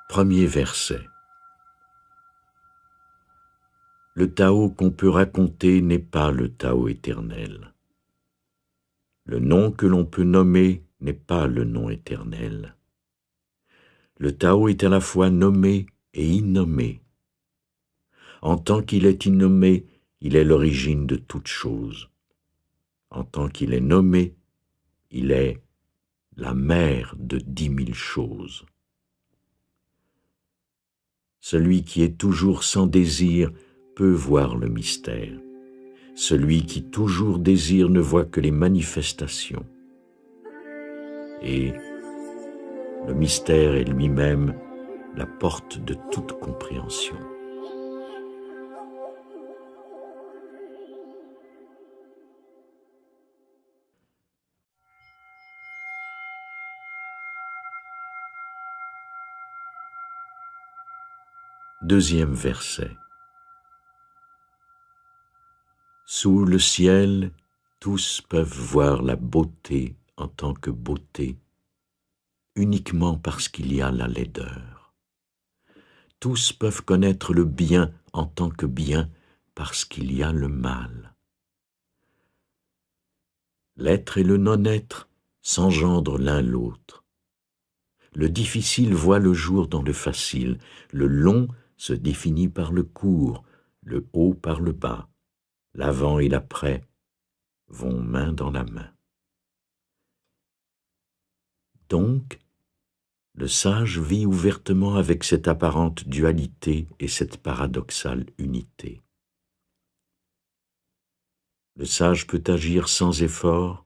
Premier verset. Le Tao qu'on peut raconter n'est pas le Tao éternel. Le nom que l'on peut nommer n'est pas le nom éternel. Le Tao est à la fois nommé et innommé. En tant qu'il est innommé, il est l'origine de toute chose. En tant qu'il est nommé, il est la mère de 10 000 choses. Celui qui est toujours sans désir peut voir le mystère. Celui qui toujours désire ne voit que les manifestations. Et le mystère est lui-même la porte de toute compréhension. Deuxième verset. Sous le ciel, tous peuvent voir la beauté en tant que beauté, uniquement parce qu'il y a la laideur. Tous peuvent connaître le bien en tant que bien parce qu'il y a le mal. L'être et le non-être s'engendrent l'un l'autre. Le difficile voit le jour dans le facile, le long se définit par le court, le haut par le bas, l'avant et l'après vont main dans la main. Donc, le sage vit ouvertement avec cette apparente dualité et cette paradoxale unité. Le sage peut agir sans effort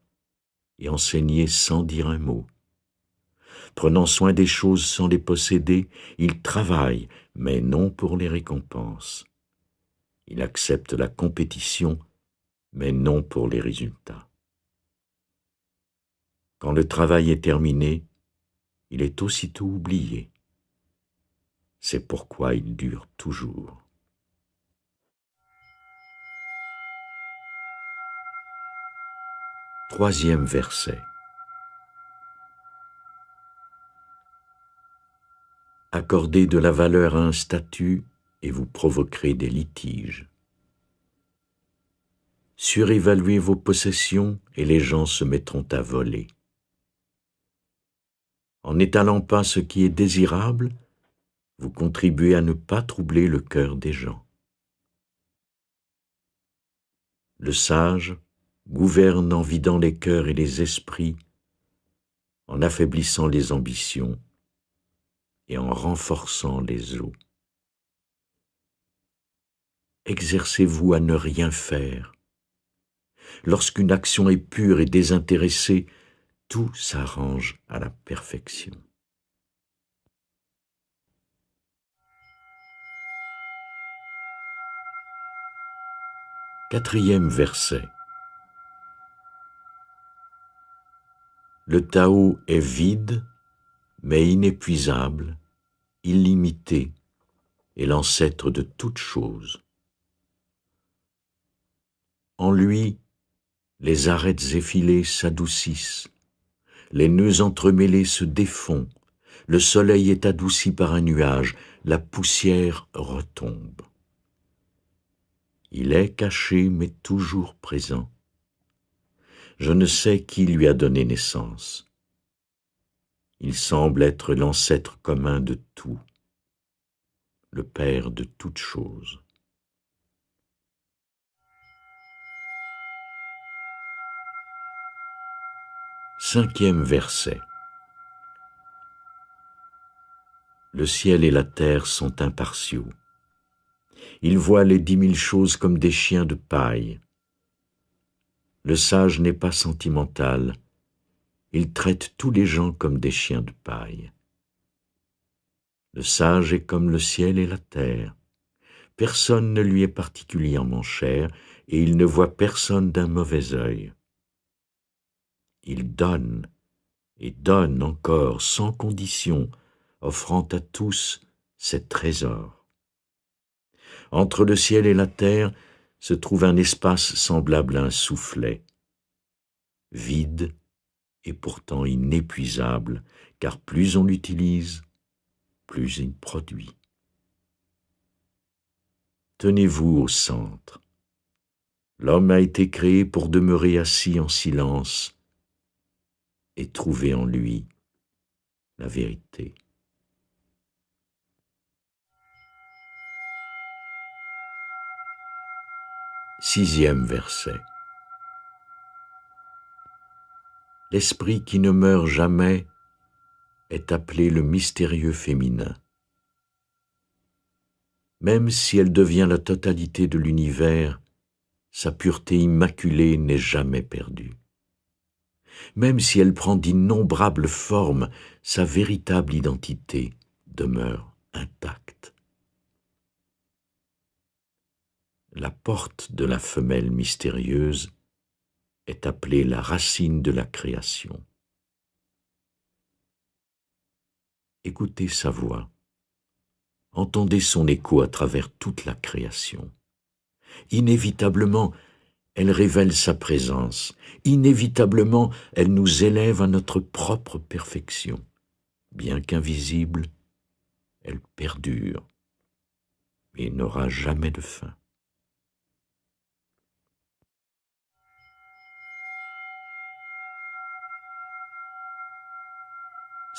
et enseigner sans dire un mot. Prenant soin des choses sans les posséder, il travaille, mais non pour les récompenses. Il accepte la compétition, mais non pour les résultats. Quand le travail est terminé, il est aussitôt oublié. C'est pourquoi il dure toujours. Troisième verset. Accordez de la valeur à un statut et vous provoquerez des litiges. Surévaluez vos possessions et les gens se mettront à voler. En n'étalant pas ce qui est désirable, vous contribuez à ne pas troubler le cœur des gens. Le sage gouverne en vidant les cœurs et les esprits, en affaiblissant les ambitions et en renforçant les os. Exercez-vous à ne rien faire. Lorsqu'une action est pure et désintéressée, tout s'arrange à la perfection. Quatrième verset. Le Tao est vide, mais inépuisable, illimité, et l'ancêtre de toute chose. En lui, les arêtes effilées s'adoucissent, les nœuds entremêlés se défont, le soleil est adouci par un nuage, la poussière retombe. Il est caché mais toujours présent. Je ne sais qui lui a donné naissance. Il semble être l'ancêtre commun de tout, le père de toutes choses. Cinquième verset. Le ciel et la terre sont impartiaux. Ils voient les 10 000 choses comme des chiens de paille. Le sage n'est pas sentimental. Il traite tous les gens comme des chiens de paille. Le sage est comme le ciel et la terre. Personne ne lui est particulièrement cher et il ne voit personne d'un mauvais œil. Il donne et donne encore sans condition, offrant à tous ses trésors. Entre le ciel et la terre se trouve un espace semblable à un soufflet, vide et pourtant inépuisable, car plus on l'utilise, plus il produit. Tenez-vous au centre. L'homme a été créé pour demeurer assis en silence et trouver en lui la vérité. Sixième verset. L'esprit qui ne meurt jamais est appelé le mystérieux féminin. Même si elle devient la totalité de l'univers, sa pureté immaculée n'est jamais perdue. Même si elle prend d'innombrables formes, sa véritable identité demeure intacte. La porte de la femelle mystérieuse est appelée la racine de la création. Écoutez sa voix, entendez son écho à travers toute la création. Inévitablement, elle révèle sa présence. Inévitablement, elle nous élève à notre propre perfection. Bien qu'invisible, elle perdure et n'aura jamais de fin.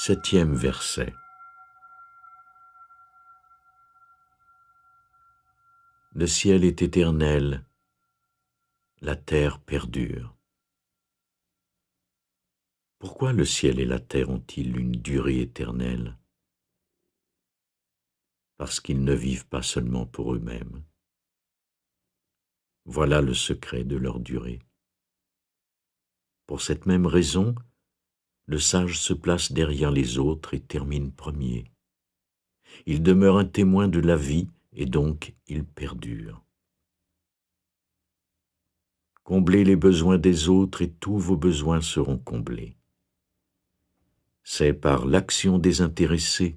Septième verset. Le ciel est éternel, la terre perdure. Pourquoi le ciel et la terre ont-ils une durée éternelle? Parce qu'ils ne vivent pas seulement pour eux-mêmes. Voilà le secret de leur durée. Pour cette même raison, le sage se place derrière les autres et termine premier. Il demeure un témoin de la vie et donc il perdure. Comblez les besoins des autres et tous vos besoins seront comblés. C'est par l'action désintéressée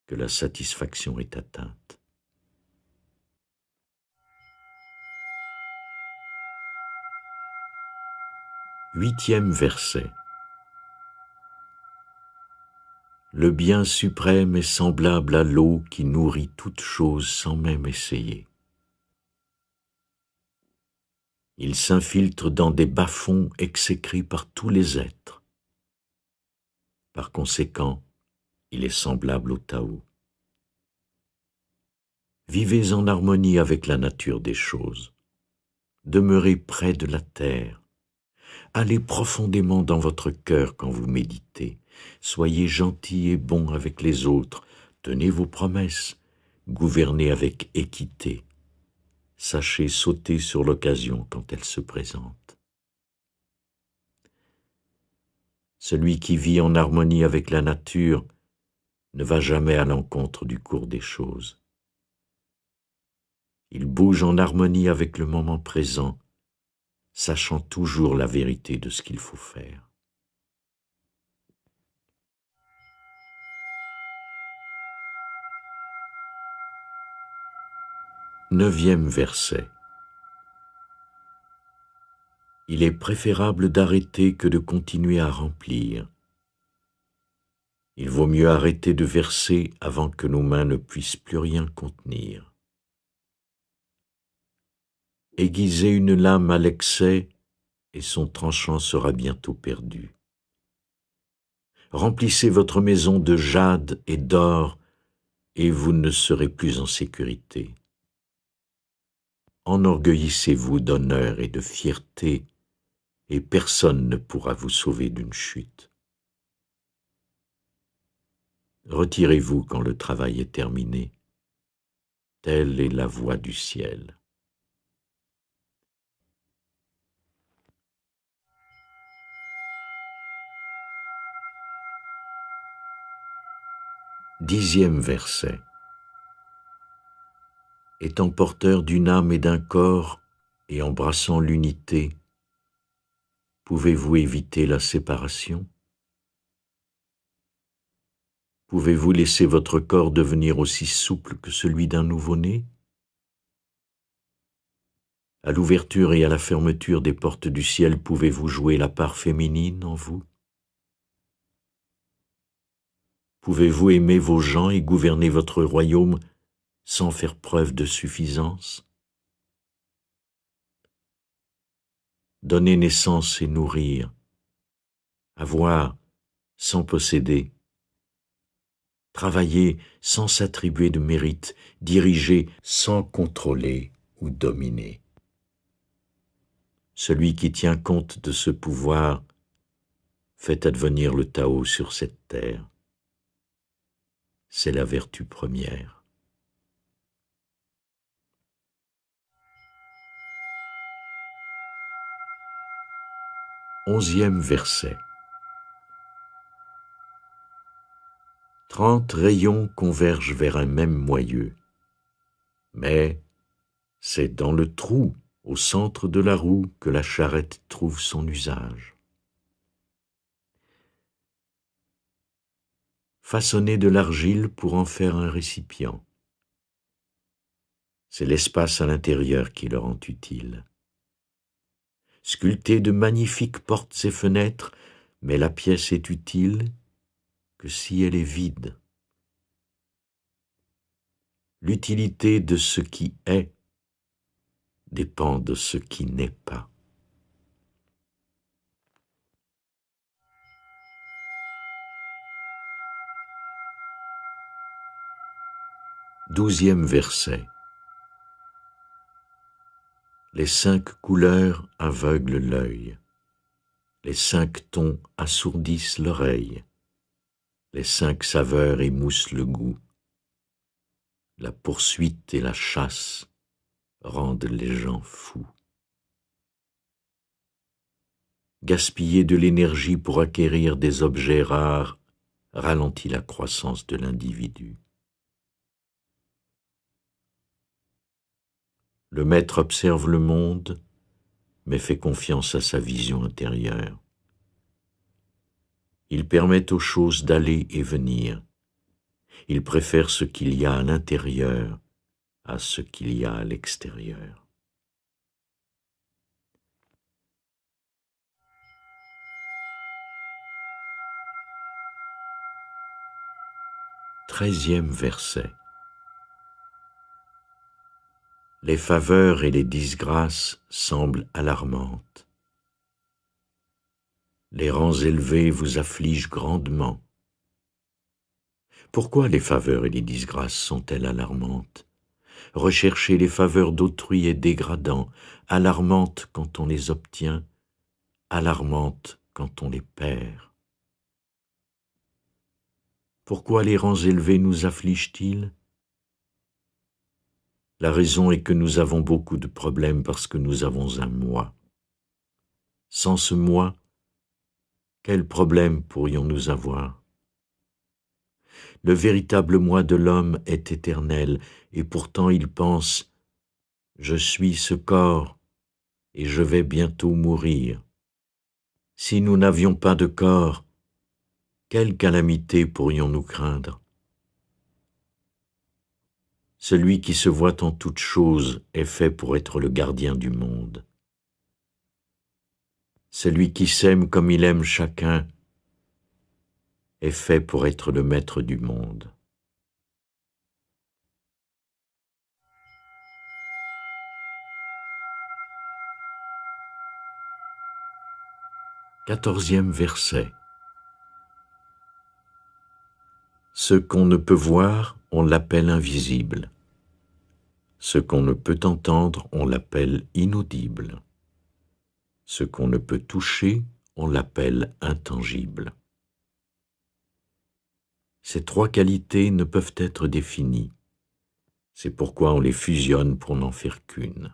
que la satisfaction est atteinte. Huitième verset. Le bien suprême est semblable à l'eau qui nourrit toute chose sans même essayer. Il s'infiltre dans des bas-fonds exécrés par tous les êtres. Par conséquent, il est semblable au Tao. Vivez en harmonie avec la nature des choses. Demeurez près de la terre. Allez profondément dans votre cœur quand vous méditez. Soyez gentil et bon avec les autres. Tenez vos promesses. Gouvernez avec équité. Sachez sauter sur l'occasion quand elle se présente. Celui qui vit en harmonie avec la nature ne va jamais à l'encontre du cours des choses. Il bouge en harmonie avec le moment présent, sachant toujours la vérité de ce qu'il faut faire. Neuvième verset. Il est préférable d'arrêter que de continuer à remplir. Il vaut mieux arrêter de verser avant que nos mains ne puissent plus rien contenir. Aiguisez une lame à l'excès et son tranchant sera bientôt perdu. Remplissez votre maison de jade et d'or et vous ne serez plus en sécurité. Enorgueillissez-vous d'honneur et de fierté et personne ne pourra vous sauver d'une chute. Retirez-vous quand le travail est terminé. Telle est la voie du ciel. Dixième verset. Étant porteur d'une âme et d'un corps et embrassant l'unité, pouvez-vous éviter la séparation? Pouvez-vous laisser votre corps devenir aussi souple que celui d'un nouveau-né? À l'ouverture et à la fermeture des portes du ciel, pouvez-vous jouer la part féminine en vous? Pouvez-vous aimer vos gens et gouverner votre royaume sans faire preuve de suffisance? Donner naissance et nourrir, avoir sans posséder, travailler sans s'attribuer de mérite, diriger sans contrôler ou dominer. Celui qui tient compte de ce pouvoir fait advenir le Tao sur cette terre. C'est la vertu première. Onzième verset. 30 rayons convergent vers un même moyeu, mais c'est dans le trou, au centre de la roue, que la charrette trouve son usage. Façonner de l'argile pour en faire un récipient. C'est l'espace à l'intérieur qui le rend utile. Sculpter de magnifiques portes et fenêtres, mais la pièce est utile que si elle est vide. L'utilité de ce qui est dépend de ce qui n'est pas. Douzième verset. Les 5 couleurs aveuglent l'œil, les 5 tons assourdissent l'oreille, les 5 saveurs émoussent le goût, la poursuite et la chasse rendent les gens fous. Gaspiller de l'énergie pour acquérir des objets rares ralentit la croissance de l'individu. Le maître observe le monde, mais fait confiance à sa vision intérieure. Il permet aux choses d'aller et venir. Il préfère ce qu'il y a à l'intérieur à ce qu'il y a à l'extérieur. Treizième verset. Les faveurs et les disgrâces semblent alarmantes. Les rangs élevés vous affligent grandement. Pourquoi les faveurs et les disgrâces sont-elles alarmantes? Rechercher les faveurs d'autrui est dégradant, alarmante quand on les obtient, alarmante quand on les perd. Pourquoi les rangs élevés nous affligent-ils? La raison est que nous avons beaucoup de problèmes parce que nous avons un moi. Sans ce moi, quels problèmes pourrions-nous avoir? Le véritable moi de l'homme est éternel, et pourtant il pense « Je suis ce corps, et je vais bientôt mourir. » Si nous n'avions pas de corps, quelle calamité pourrions-nous craindre? Celui qui se voit en toutes choses est fait pour être le gardien du monde. Celui qui s'aime comme il aime chacun est fait pour être le maître du monde. Quatorzième verset. Ce qu'on ne peut voir, on l'appelle invisible. Ce qu'on ne peut entendre, on l'appelle inaudible. Ce qu'on ne peut toucher, on l'appelle intangible. Ces 3 qualités ne peuvent être définies. C'est pourquoi on les fusionne pour n'en faire qu'une.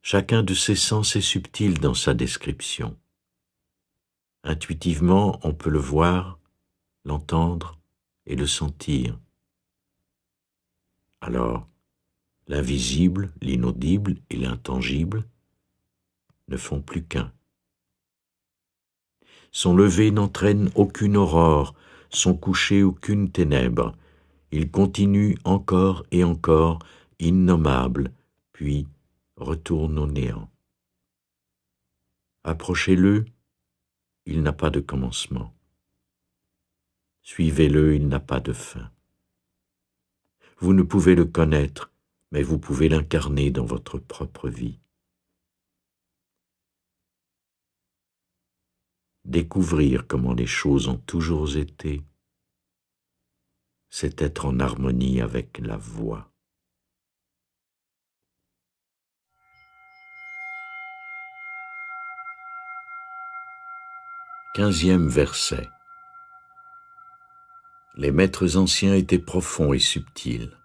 Chacun de ces sens est subtil dans sa description. Intuitivement, on peut le voir, l'entendre et le sentir. Alors, l'invisible, l'inaudible et l'intangible ne font plus qu'un. Son lever n'entraîne aucune aurore, son coucher aucune ténèbre. Il continue encore et encore, innommable, puis retourne au néant. Approchez-le, il n'a pas de commencement. Suivez-le, il n'a pas de fin. Vous ne pouvez le connaître, mais vous pouvez l'incarner dans votre propre vie. Découvrir comment les choses ont toujours été, c'est être en harmonie avec la voix. 15e verset. Les maîtres anciens étaient profonds et subtils.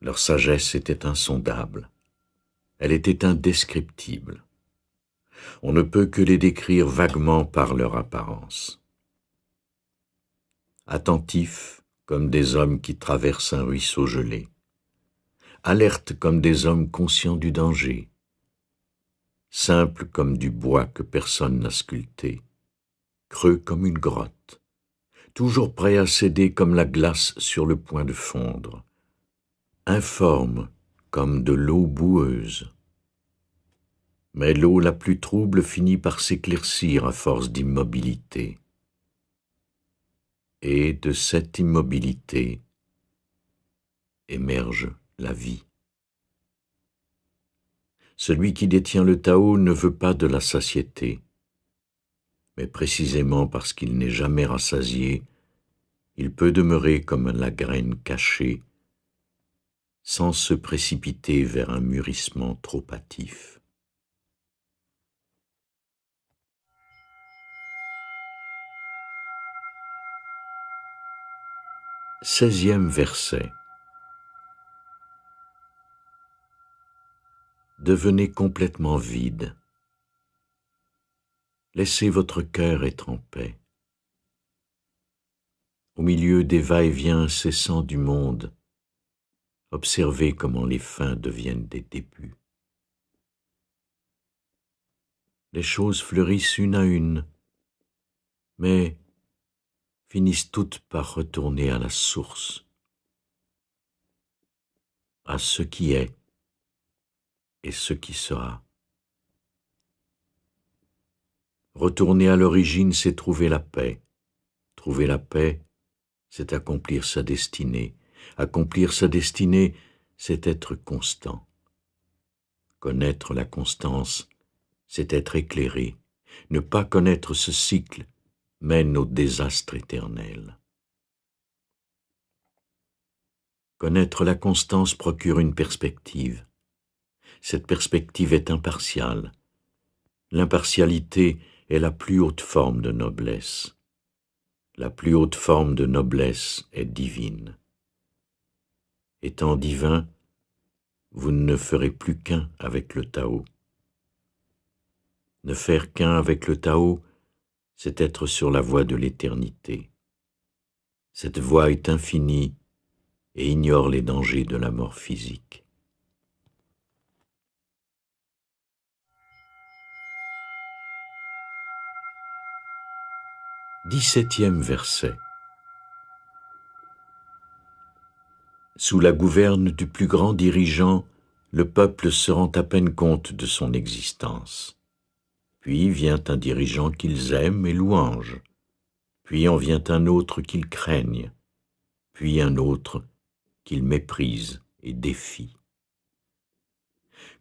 Leur sagesse était insondable. Elle était indescriptible. On ne peut que les décrire vaguement par leur apparence. Attentifs comme des hommes qui traversent un ruisseau gelé. Alertes comme des hommes conscients du danger. Simples comme du bois que personne n'a sculpté. Creux comme une grotte. Toujours prêts à céder comme la glace sur le point de fondre. Informes comme de l'eau boueuse. Mais l'eau la plus trouble finit par s'éclaircir à force d'immobilité. Et de cette immobilité émerge la vie. Celui qui détient le Tao ne veut pas de la satiété, mais précisément parce qu'il n'est jamais rassasié, il peut demeurer comme la graine cachée, sans se précipiter vers un mûrissement trop hâtif. Seizième verset. Devenez complètement vide. Laissez votre cœur être en paix. Au milieu des va-et-vient incessants du monde, observez comment les fins deviennent des débuts. Les choses fleurissent une à une, mais finissent toutes par retourner à la source, à ce qui est et ce qui sera. Retourner à l'origine, c'est trouver la paix. Trouver la paix, c'est accomplir sa destinée. Accomplir sa destinée, c'est être constant. Connaître la constance, c'est être éclairé. Ne pas connaître ce cycle mène au désastre éternel. Connaître la constance procure une perspective. Cette perspective est impartiale. L'impartialité est la plus haute forme de noblesse. La plus haute forme de noblesse est divine. Étant divin, vous ne ferez plus qu'un avec le Tao. Ne faire qu'un avec le Tao, c'est être sur la voie de l'éternité. Cette voie est infinie et ignore les dangers de la mort physique. Dix-septième verset. Sous la gouverne du plus grand dirigeant, le peuple se rend à peine compte de son existence. Puis vient un dirigeant qu'ils aiment et louangent. Puis en vient un autre qu'ils craignent. Puis un autre qu'ils méprisent et défient.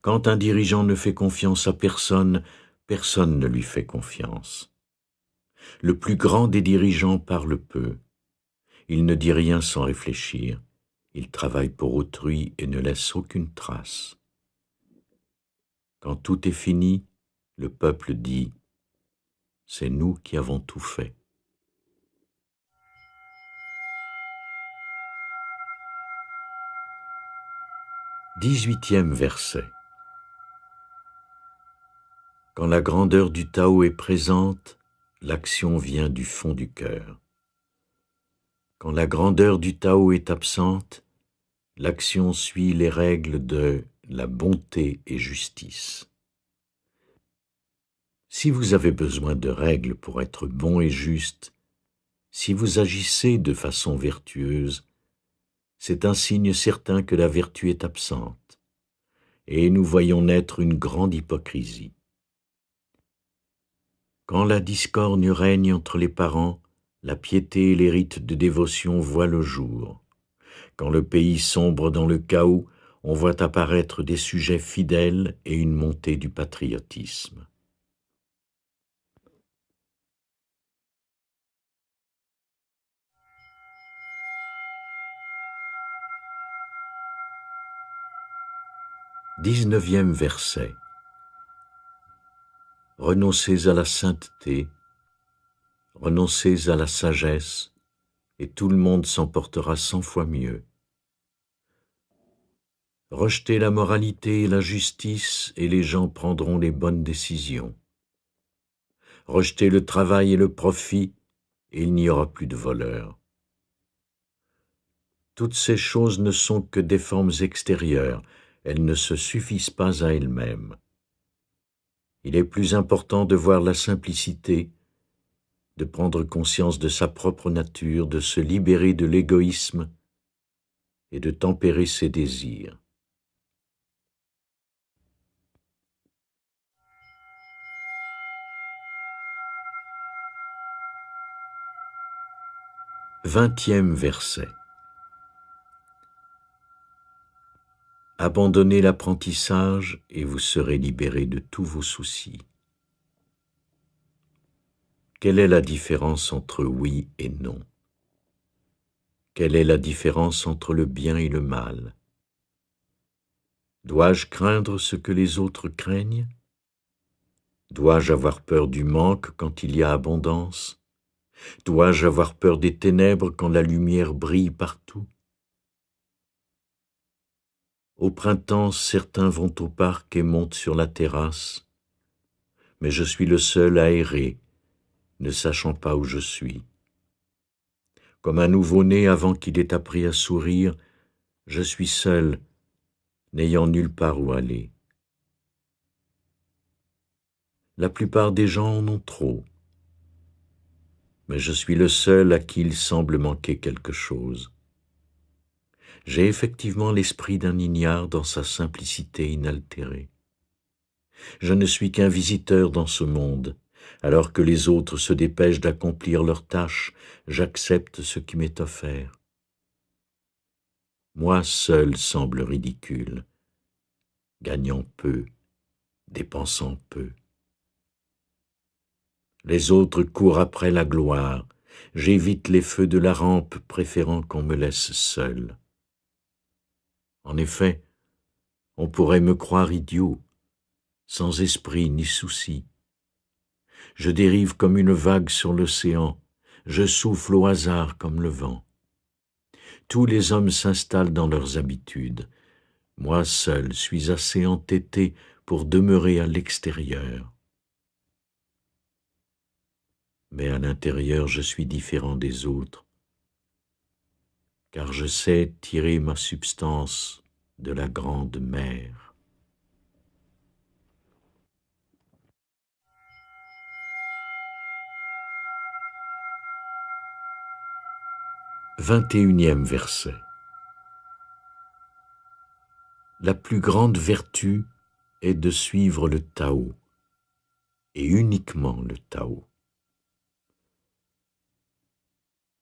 Quand un dirigeant ne fait confiance à personne, personne ne lui fait confiance. Le plus grand des dirigeants parle peu. Il ne dit rien sans réfléchir. Il travaille pour autrui et ne laisse aucune trace. Quand tout est fini, le peuple dit « C'est nous qui avons tout fait ». 18e verset. Quand la grandeur du Tao est présente, l'action vient du fond du cœur. Quand la grandeur du Tao est absente, l'action suit les règles de la bonté et justice. Si vous avez besoin de règles pour être bon et juste, si vous agissez de façon vertueuse, c'est un signe certain que la vertu est absente, et nous voyons naître une grande hypocrisie. Quand la discorde règne entre les parents, la piété et les rites de dévotion voient le jour. Quand le pays sombre dans le chaos, on voit apparaître des sujets fidèles et une montée du patriotisme. Dix-neuvième verset. Renoncez à la sainteté, renoncez à la sagesse, et tout le monde s'en portera 100 fois mieux. Rejetez la moralité et la justice, et les gens prendront les bonnes décisions. Rejetez le travail et le profit, et il n'y aura plus de voleurs. Toutes ces choses ne sont que des formes extérieures, elles ne se suffisent pas à elles-mêmes. Il est plus important de voir la simplicité, de prendre conscience de sa propre nature, de se libérer de l'égoïsme et de tempérer ses désirs. Vingtième verset. Abandonnez l'apprentissage et vous serez libérés de tous vos soucis. Quelle est la différence entre oui et non? Quelle est la différence entre le bien et le mal? Dois-je craindre ce que les autres craignent? Dois-je avoir peur du manque quand il y a abondance? Dois-je avoir peur des ténèbres quand la lumière brille partout? Au printemps, certains vont au parc et montent sur la terrasse, mais je suis le seul à errer, ne sachant pas où je suis. Comme un nouveau-né avant qu'il ait appris à sourire, je suis seul, n'ayant nulle part où aller. La plupart des gens en ont trop, mais je suis le seul à qui il semble manquer quelque chose. J'ai effectivement l'esprit d'un ignare dans sa simplicité inaltérée. Je ne suis qu'un visiteur dans ce monde. Alors que les autres se dépêchent d'accomplir leurs tâches, j'accepte ce qui m'est offert. Moi seul semble ridicule, gagnant peu, dépensant peu. Les autres courent après la gloire, j'évite les feux de la rampe, préférant qu'on me laisse seul. En effet, on pourrait me croire idiot, sans esprit ni souci. Je dérive comme une vague sur l'océan, je souffle au hasard comme le vent. Tous les hommes s'installent dans leurs habitudes. Moi seul suis assez entêté pour demeurer à l'extérieur. Mais à l'intérieur, je suis différent des autres, car je sais tirer ma substance de la grande mer. Vingt-et-unième verset. La plus grande vertu est de suivre le Tao, et uniquement le Tao.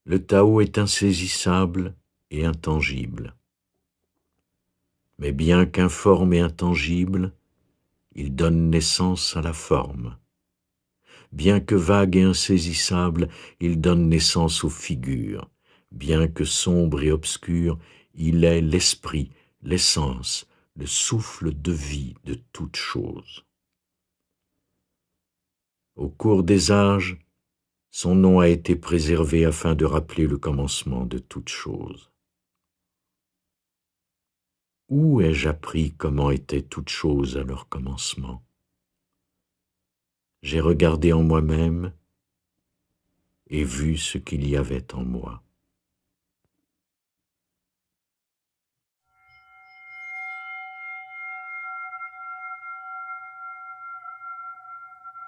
Le Tao est insaisissable et intangible. Mais bien qu'informe et intangible, il donne naissance à la forme. Bien que vague et insaisissable, il donne naissance aux figures. Bien que sombre et obscur, il est l'esprit, l'essence, le souffle de vie de toute chose. Au cours des âges, son nom a été préservé afin de rappeler le commencement de toute chose. Où ai-je appris comment était toute chose à leur commencement? J'ai regardé en moi-même et vu ce qu'il y avait en moi.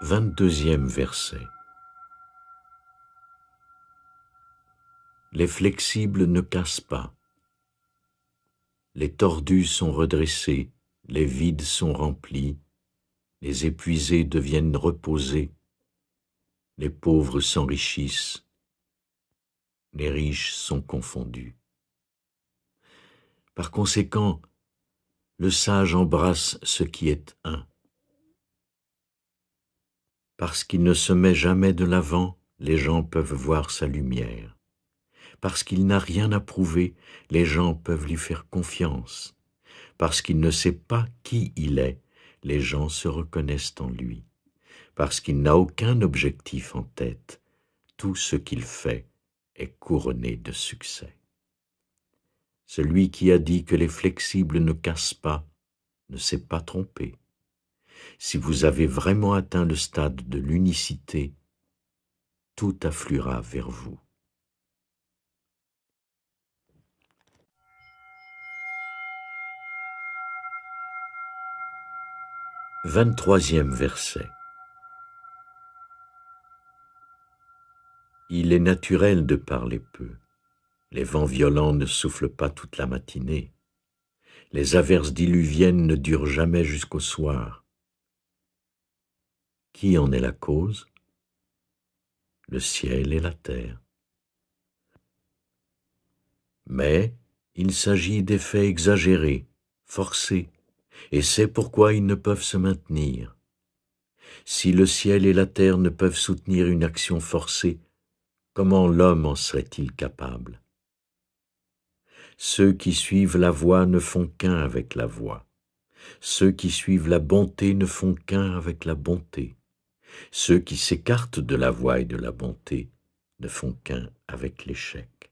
Vingt-deuxième verset. Les flexibles ne cassent pas. Les tordus sont redressés, les vides sont remplis, les épuisés deviennent reposés, les pauvres s'enrichissent, les riches sont confondus. Par conséquent, le sage embrasse ce qui est un. Parce qu'il ne se met jamais de l'avant, les gens peuvent voir sa lumière. Parce qu'il n'a rien à prouver, les gens peuvent lui faire confiance. Parce qu'il ne sait pas qui il est, les gens se reconnaissent en lui. Parce qu'il n'a aucun objectif en tête, tout ce qu'il fait est couronné de succès. Celui qui a dit que les flexibles ne cassent pas ne s'est pas trompé. Si vous avez vraiment atteint le stade de l'unicité, tout affluera vers vous. « 23e verset. Il est naturel de parler peu. Les vents violents ne soufflent pas toute la matinée. Les averses diluviennes ne durent jamais jusqu'au soir. Qui en est la cause? Le ciel et la terre. Mais il s'agit d'effets exagérés, forcés, et c'est pourquoi ils ne peuvent se maintenir. Si le ciel et la terre ne peuvent soutenir une action forcée, comment l'homme en serait-il capable? Ceux qui suivent la voie ne font qu'un avec la voie. Ceux qui suivent la bonté ne font qu'un avec la bonté. Ceux qui s'écartent de la voie et de la bonté ne font qu'un avec l'échec.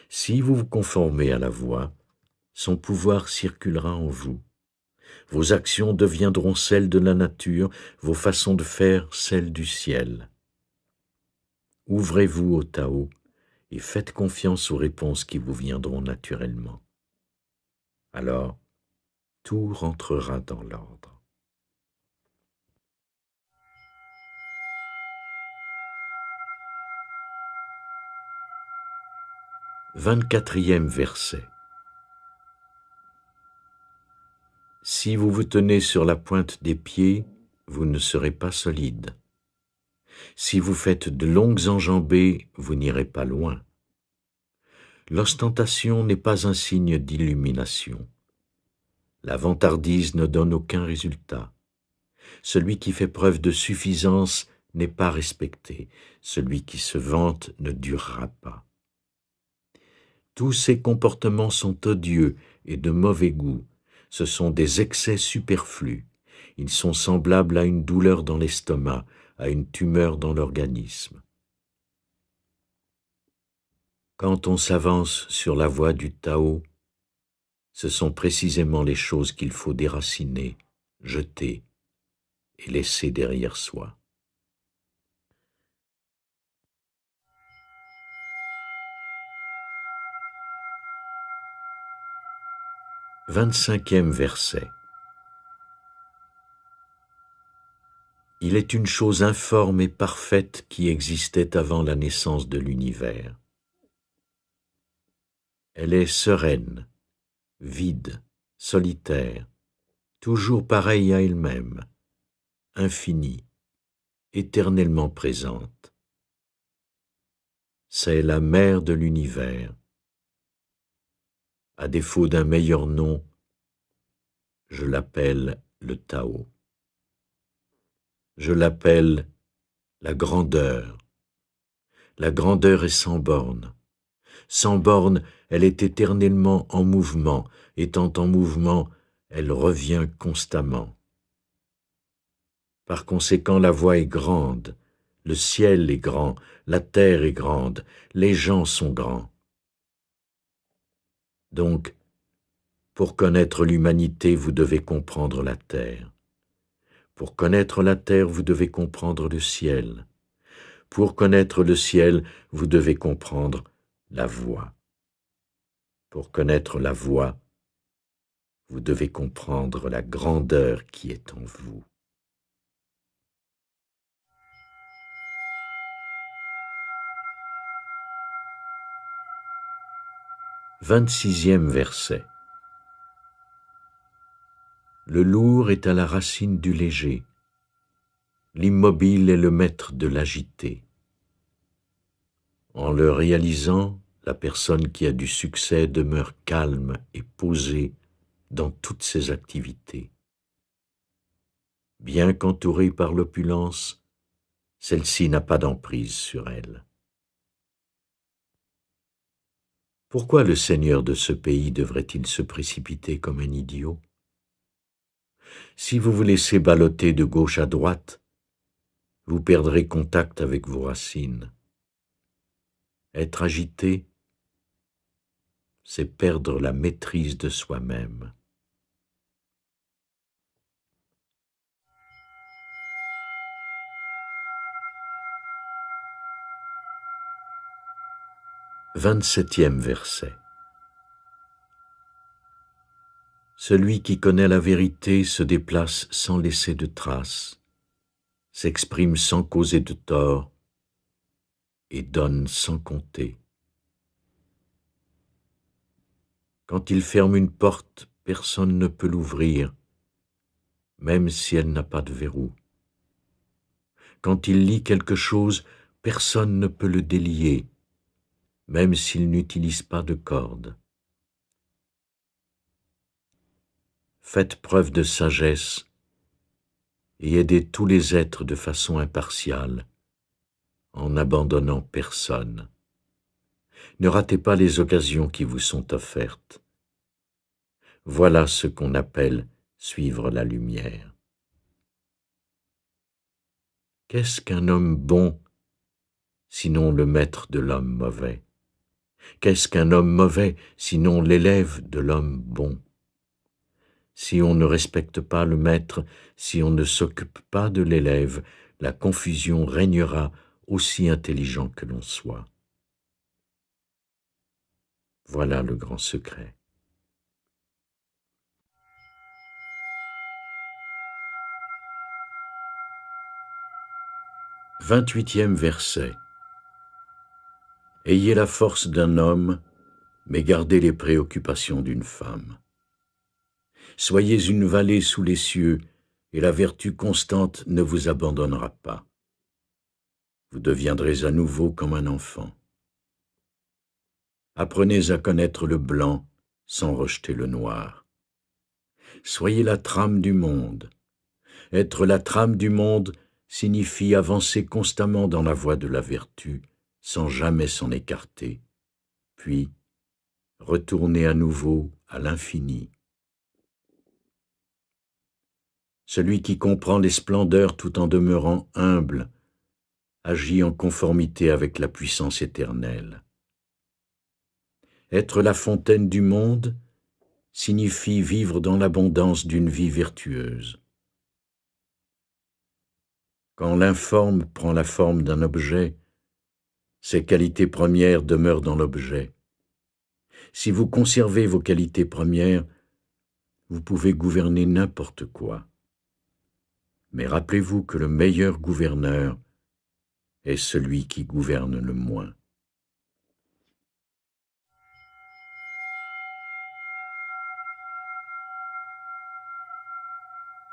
Si vous vous conformez à la voie, son pouvoir circulera en vous. Vos actions deviendront celles de la nature, vos façons de faire celles du ciel. Ouvrez-vous au Tao et faites confiance aux réponses qui vous viendront naturellement. Alors, tout rentrera dans l'ordre. « 24e verset. Si vous vous tenez sur la pointe des pieds, vous ne serez pas solide. Si vous faites de longues enjambées, vous n'irez pas loin. L'ostentation n'est pas un signe d'illumination. La vantardise ne donne aucun résultat. Celui qui fait preuve de suffisance n'est pas respecté. Celui qui se vante ne durera pas. Tous ces comportements sont odieux et de mauvais goût. Ce sont des excès superflus. Ils sont semblables à une douleur dans l'estomac, à une tumeur dans l'organisme. Quand on s'avance sur la voie du Tao, ce sont précisément les choses qu'il faut déraciner, jeter et laisser derrière soi. « 25e verset. Il est une chose informe et parfaite qui existait avant la naissance de l'univers. Elle est sereine, vide, solitaire, toujours pareille à elle-même, infinie, éternellement présente. C'est la mère de l'univers. À défaut d'un meilleur nom, je l'appelle le Tao. Je l'appelle la grandeur. La grandeur est sans borne. Sans borne, elle est éternellement en mouvement. Étant en mouvement, elle revient constamment. Par conséquent, la voie est grande, le ciel est grand, la terre est grande, les gens sont grands. Donc, pour connaître l'humanité, vous devez comprendre la terre. Pour connaître la terre, vous devez comprendre le ciel. Pour connaître le ciel, vous devez comprendre la voie. Pour connaître la voie, vous devez comprendre la grandeur qui est en vous. « 26e verset. Le lourd est à la racine du léger. l'immobile est le maître de l'agité. En le réalisant, la personne qui a du succès demeure calme et posée dans toutes ses activités. Bien qu'entourée par l'opulence, celle-ci n'a pas d'emprise sur elle. Pourquoi le seigneur de ce pays devrait-il se précipiter comme un idiot? Si vous vous laissez ballotter de gauche à droite, vous perdrez contact avec vos racines. Être agité, c'est perdre la maîtrise de soi-même. Vingt-septième verset. Celui qui connaît la vérité se déplace sans laisser de traces, s'exprime sans causer de tort et donne sans compter. Quand il ferme une porte, personne ne peut l'ouvrir, même si elle n'a pas de verrou. Quand il lit quelque chose, personne ne peut le délier, même s'il n'utilise pas de corde. Faites preuve de sagesse et aidez tous les êtres de façon impartiale, en n'abandonnant personne. Ne ratez pas les occasions qui vous sont offertes. Voilà ce qu'on appelle suivre la lumière. Qu'est-ce qu'un homme bon, sinon le maître de l'homme mauvais? Qu'est-ce qu'un homme mauvais, sinon l'élève de l'homme bon? Si on ne respecte pas le maître, si on ne s'occupe pas de l'élève, la confusion régnera aussi intelligent que l'on soit. Voilà le grand secret. Vingt-huitième verset. Ayez la force d'un homme, mais gardez les préoccupations d'une femme. Soyez une vallée sous les cieux, et la vertu constante ne vous abandonnera pas. Vous deviendrez à nouveau comme un enfant. Apprenez à connaître le blanc sans rejeter le noir. Soyez la trame du monde. Être la trame du monde signifie avancer constamment dans la voie de la vertu, sans jamais s'en écarter, puis retourner à nouveau à l'infini. Celui qui comprend les splendeurs tout en demeurant humble agit en conformité avec la puissance éternelle. Être la fontaine du monde signifie vivre dans l'abondance d'une vie vertueuse. Quand l'informe prend la forme d'un objet, ses qualités premières demeurent dans l'objet. Si vous conservez vos qualités premières, vous pouvez gouverner n'importe quoi. Mais rappelez-vous que le meilleur gouverneur est celui qui gouverne le moins.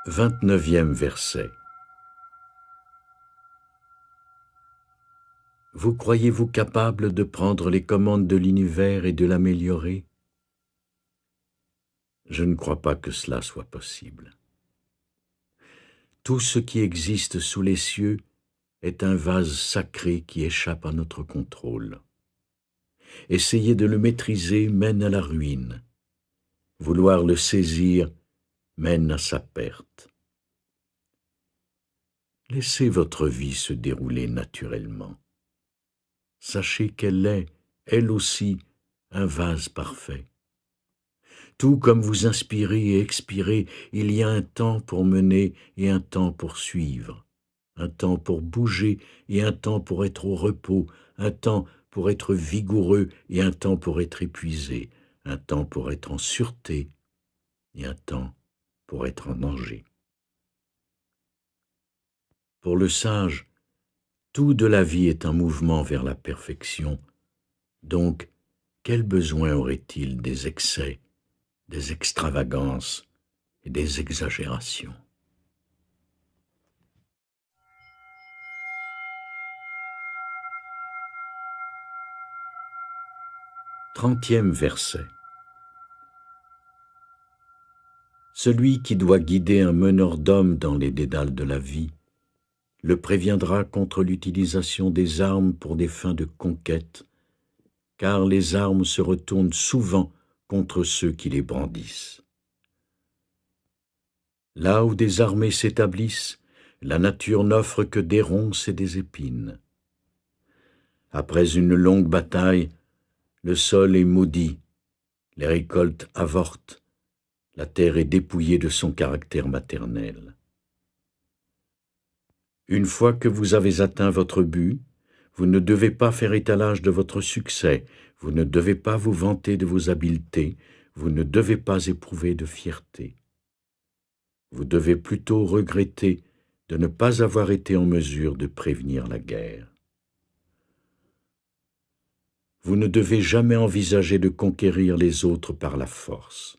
Vingt-neuvième verset. Vous croyez-vous capable de prendre les commandes de l'univers et de l'améliorer? Je ne crois pas que cela soit possible. Tout ce qui existe sous les cieux est un vase sacré qui échappe à notre contrôle. Essayer de le maîtriser mène à la ruine. Vouloir le saisir mène à sa perte. Laissez votre vie se dérouler naturellement. Sachez qu'elle est, elle aussi, un vase parfait. Tout comme vous inspirez et expirez, il y a un temps pour mener et un temps pour suivre, un temps pour bouger et un temps pour être au repos, un temps pour être vigoureux et un temps pour être épuisé, un temps pour être en sûreté et un temps pour être en danger. Pour le sage, tout de la vie est un mouvement vers la perfection, donc quel besoin aurait-il des excès, des extravagances et des exagérations? 30e verset. Celui qui doit guider un meneur d'hommes dans les dédales de la vie le préviendra contre l'utilisation des armes pour des fins de conquête, car les armes se retournent souvent contre ceux qui les brandissent. Là où des armées s'établissent, la nature n'offre que des ronces et des épines. Après une longue bataille, le sol est maudit, les récoltes avortent, la terre est dépouillée de son caractère maternel. Une fois que vous avez atteint votre but, vous ne devez pas faire étalage de votre succès, vous ne devez pas vous vanter de vos habiletés, vous ne devez pas éprouver de fierté. Vous devez plutôt regretter de ne pas avoir été en mesure de prévenir la guerre. Vous ne devez jamais envisager de conquérir les autres par la force.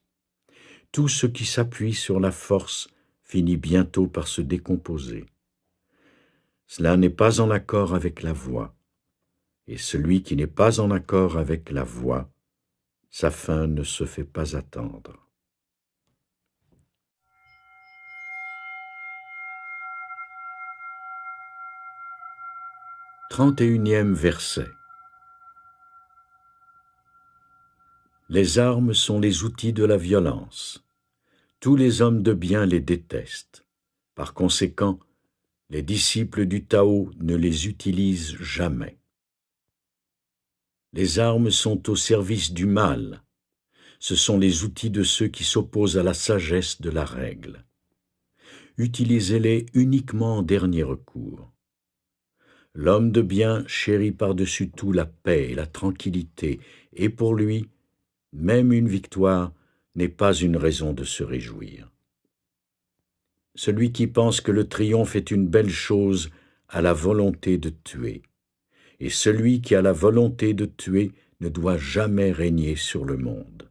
Tout ce qui s'appuie sur la force finit bientôt par se décomposer. Cela n'est pas en accord avec la voie, et celui qui n'est pas en accord avec la voie, sa fin ne se fait pas attendre. Trente-et-unième verset. Les armes sont les outils de la violence. Tous les hommes de bien les détestent. Par conséquent, les disciples du Tao ne les utilisent jamais. Les armes sont au service du mal. Ce sont les outils de ceux qui s'opposent à la sagesse de la règle. Utilisez-les uniquement en dernier recours. L'homme de bien chérit par-dessus tout la paix et la tranquillité, et pour lui, même une victoire n'est pas une raison de se réjouir. Celui qui pense que le triomphe est une belle chose a la volonté de tuer, et celui qui a la volonté de tuer ne doit jamais régner sur le monde.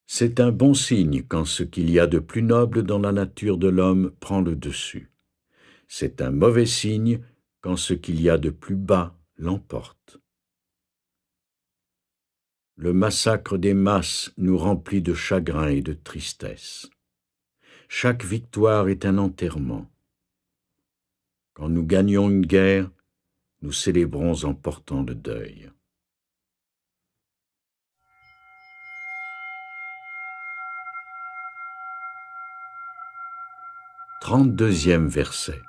C'est un bon signe quand ce qu'il y a de plus noble dans la nature de l'homme prend le dessus. C'est un mauvais signe quand ce qu'il y a de plus bas l'emporte. Le massacre des masses nous remplit de chagrin et de tristesse. Chaque victoire est un enterrement. Quand nous gagnons une guerre, nous célébrons en portant le deuil. Trente-deuxième verset.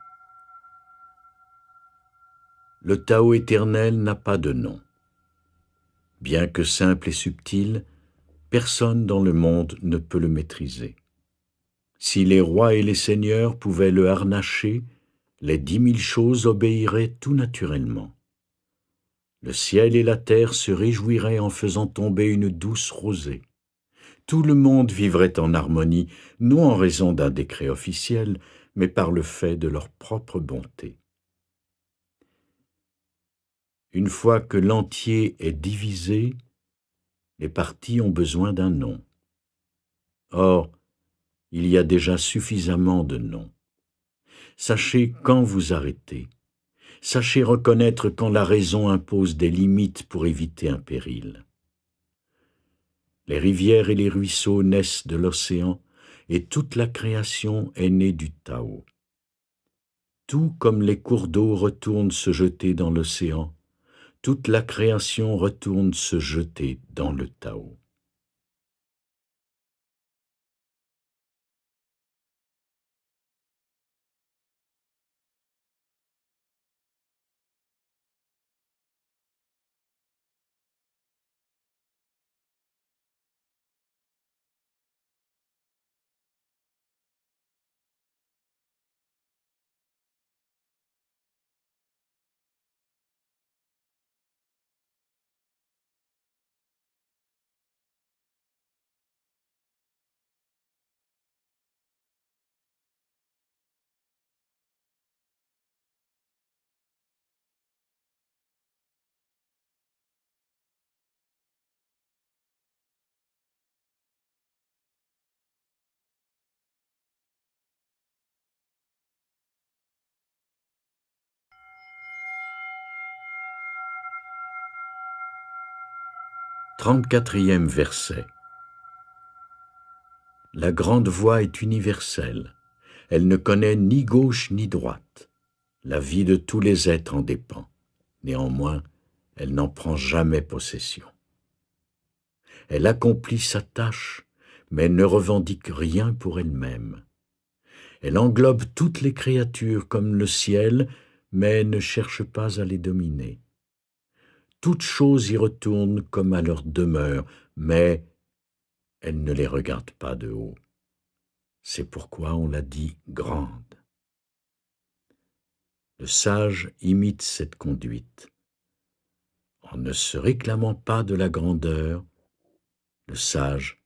Le Tao éternel n'a pas de nom. Bien que simple et subtil, personne dans le monde ne peut le maîtriser. Si les rois et les seigneurs pouvaient le harnacher, les 10 000 choses obéiraient tout naturellement. Le ciel et la terre se réjouiraient en faisant tomber une douce rosée. Tout le monde vivrait en harmonie, non en raison d'un décret officiel, mais par le fait de leur propre bonté. Une fois que l'entier est divisé, les parties ont besoin d'un nom. Or, il y a déjà suffisamment de noms. Sachez quand vous arrêtez. Sachez reconnaître quand la raison impose des limites pour éviter un péril. Les rivières et les ruisseaux naissent de l'océan, et toute la création est née du Tao. Tout comme les cours d'eau retournent se jeter dans l'océan, toute la création retourne se jeter dans le Tao. 34e verset. La grande voie est universelle. Elle ne connaît ni gauche ni droite. La vie de tous les êtres en dépend. Néanmoins, elle n'en prend jamais possession. Elle accomplit sa tâche, mais ne revendique rien pour elle-même. Elle englobe toutes les créatures comme le ciel, mais ne cherche pas à les dominer. Toutes choses y retournent comme à leur demeure, mais elle ne les regarde pas de haut. C'est pourquoi on la dit grande. Le sage imite cette conduite. En ne se réclamant pas de la grandeur, le sage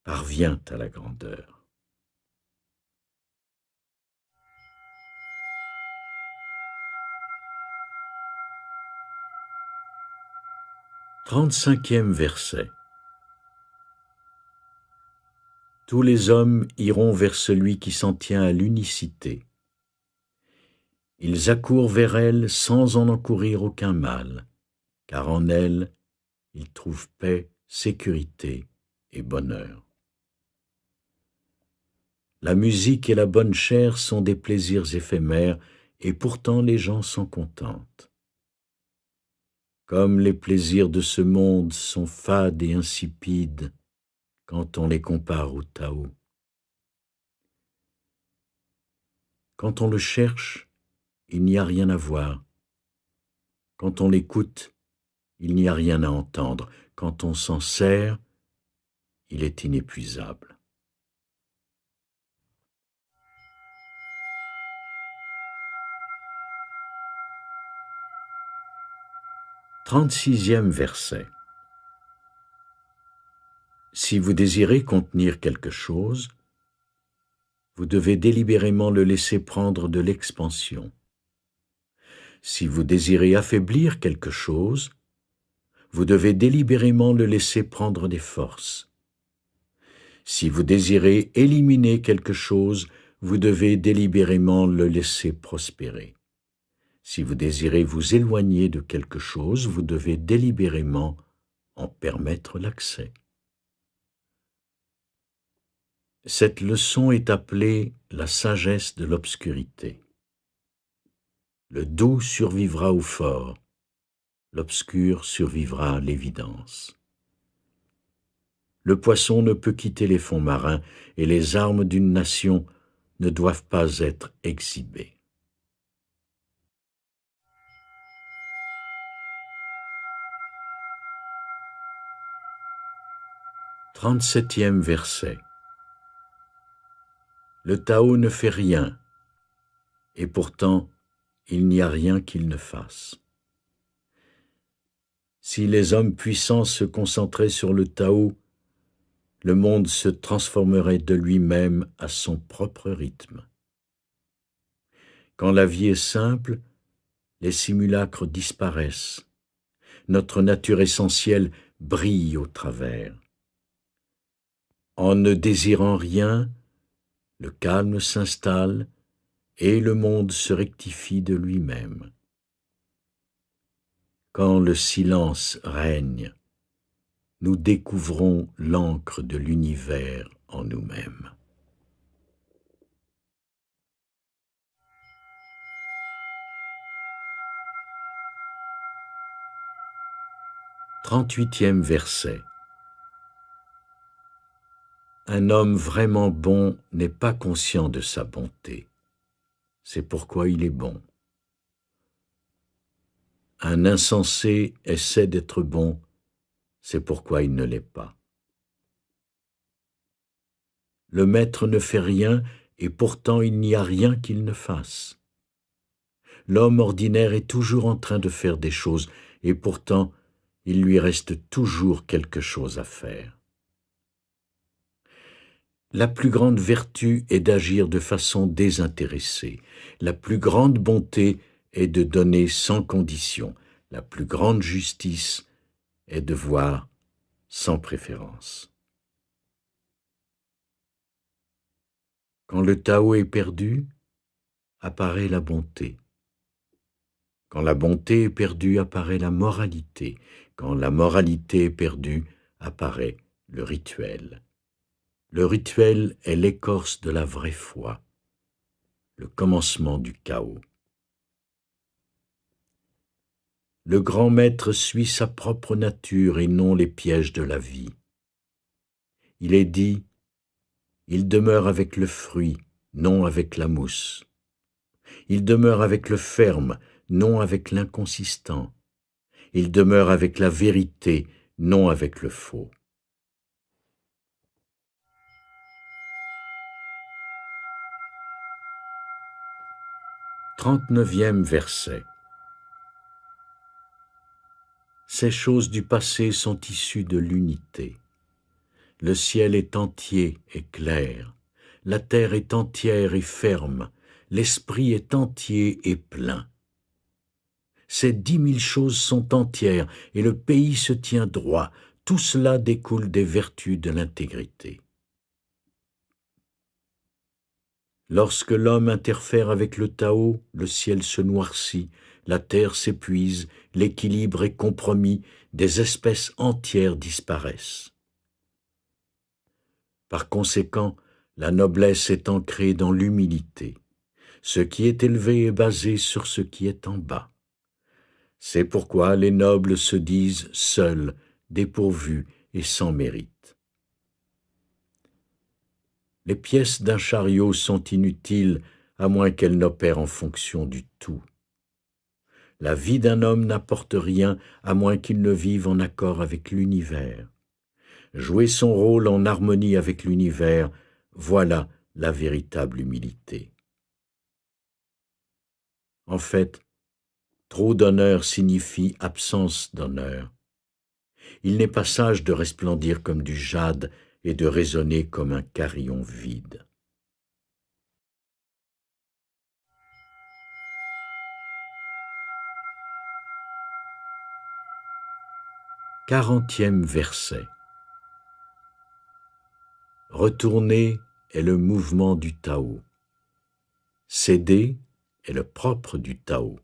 parvient à la grandeur. Trente-cinquième verset. Tous les hommes iront vers celui qui s'en tient à l'unicité. Ils accourent vers elle sans en encourir aucun mal, car en elle, ils trouvent paix, sécurité et bonheur. La musique et la bonne chère sont des plaisirs éphémères, et pourtant les gens s'en contentent. Comme les plaisirs de ce monde sont fades et insipides quand on les compare au Tao. Quand on le cherche, il n'y a rien à voir. Quand on l'écoute, il n'y a rien à entendre. Quand on s'en sert, il est inépuisable. Trente-sixième verset. Si vous désirez contenir quelque chose, vous devez délibérément le laisser prendre de l'expansion. Si vous désirez affaiblir quelque chose, vous devez délibérément le laisser prendre des forces. Si vous désirez éliminer quelque chose, vous devez délibérément le laisser prospérer. Si vous désirez vous éloigner de quelque chose, vous devez délibérément en permettre l'accès. Cette leçon est appelée la sagesse de l'obscurité. Le doux survivra au fort, l'obscur survivra à l'évidence. Le poisson ne peut quitter les fonds marins et les armes d'une nation ne doivent pas être exhibées. Trente-septième verset. Le Tao ne fait rien, et pourtant il n'y a rien qu'il ne fasse. Si les hommes puissants se concentraient sur le Tao, le monde se transformerait de lui-même à son propre rythme. Quand la vie est simple, les simulacres disparaissent. Notre nature essentielle brille au travers. En ne désirant rien, le calme s'installe et le monde se rectifie de lui-même. Quand le silence règne, nous découvrons l'encre de l'univers en nous-mêmes. Trente-huitième verset. Un homme vraiment bon n'est pas conscient de sa bonté. C'est pourquoi il est bon. Un insensé essaie d'être bon, c'est pourquoi il ne l'est pas. Le maître ne fait rien et pourtant il n'y a rien qu'il ne fasse. L'homme ordinaire est toujours en train de faire des choses et pourtant il lui reste toujours quelque chose à faire. La plus grande vertu est d'agir de façon désintéressée. La plus grande bonté est de donner sans condition. La plus grande justice est de voir sans préférence. Quand le Tao est perdu, apparaît la bonté. Quand la bonté est perdue, apparaît la moralité. Quand la moralité est perdue, apparaît le rituel. Le rituel est l'écorce de la vraie foi, le commencement du chaos. Le grand maître suit sa propre nature et non les pièges de la vie. Il est dit, il demeure avec le fruit, non avec la mousse. Il demeure avec le ferme, non avec l'inconsistant. Il demeure avec la vérité, non avec le faux. 39e verset. Ces choses du passé sont issues de l'unité. Le ciel est entier et clair, la terre est entière et ferme, l'esprit est entier et plein. Ces 10 000 choses sont entières et le pays se tient droit. Tout cela découle des vertus de l'intégrité. Lorsque l'homme interfère avec le Tao, le ciel se noircit, la terre s'épuise, l'équilibre est compromis, des espèces entières disparaissent. Par conséquent, la noblesse est ancrée dans l'humilité. Ce qui est élevé est basé sur ce qui est en bas. C'est pourquoi les nobles se disent seuls, dépourvus et sans mérite. Les pièces d'un chariot sont inutiles à moins qu'elles n'opèrent en fonction du tout. La vie d'un homme n'apporte rien à moins qu'il ne vive en accord avec l'univers. Jouer son rôle en harmonie avec l'univers, voilà la véritable humilité. En fait, trop d'honneur signifie absence d'honneur. Il n'est pas sage de resplendir comme du jade et de résonner comme un carillon vide. Quarantième verset. Retourner est le mouvement du Tao. Céder est le propre du Tao.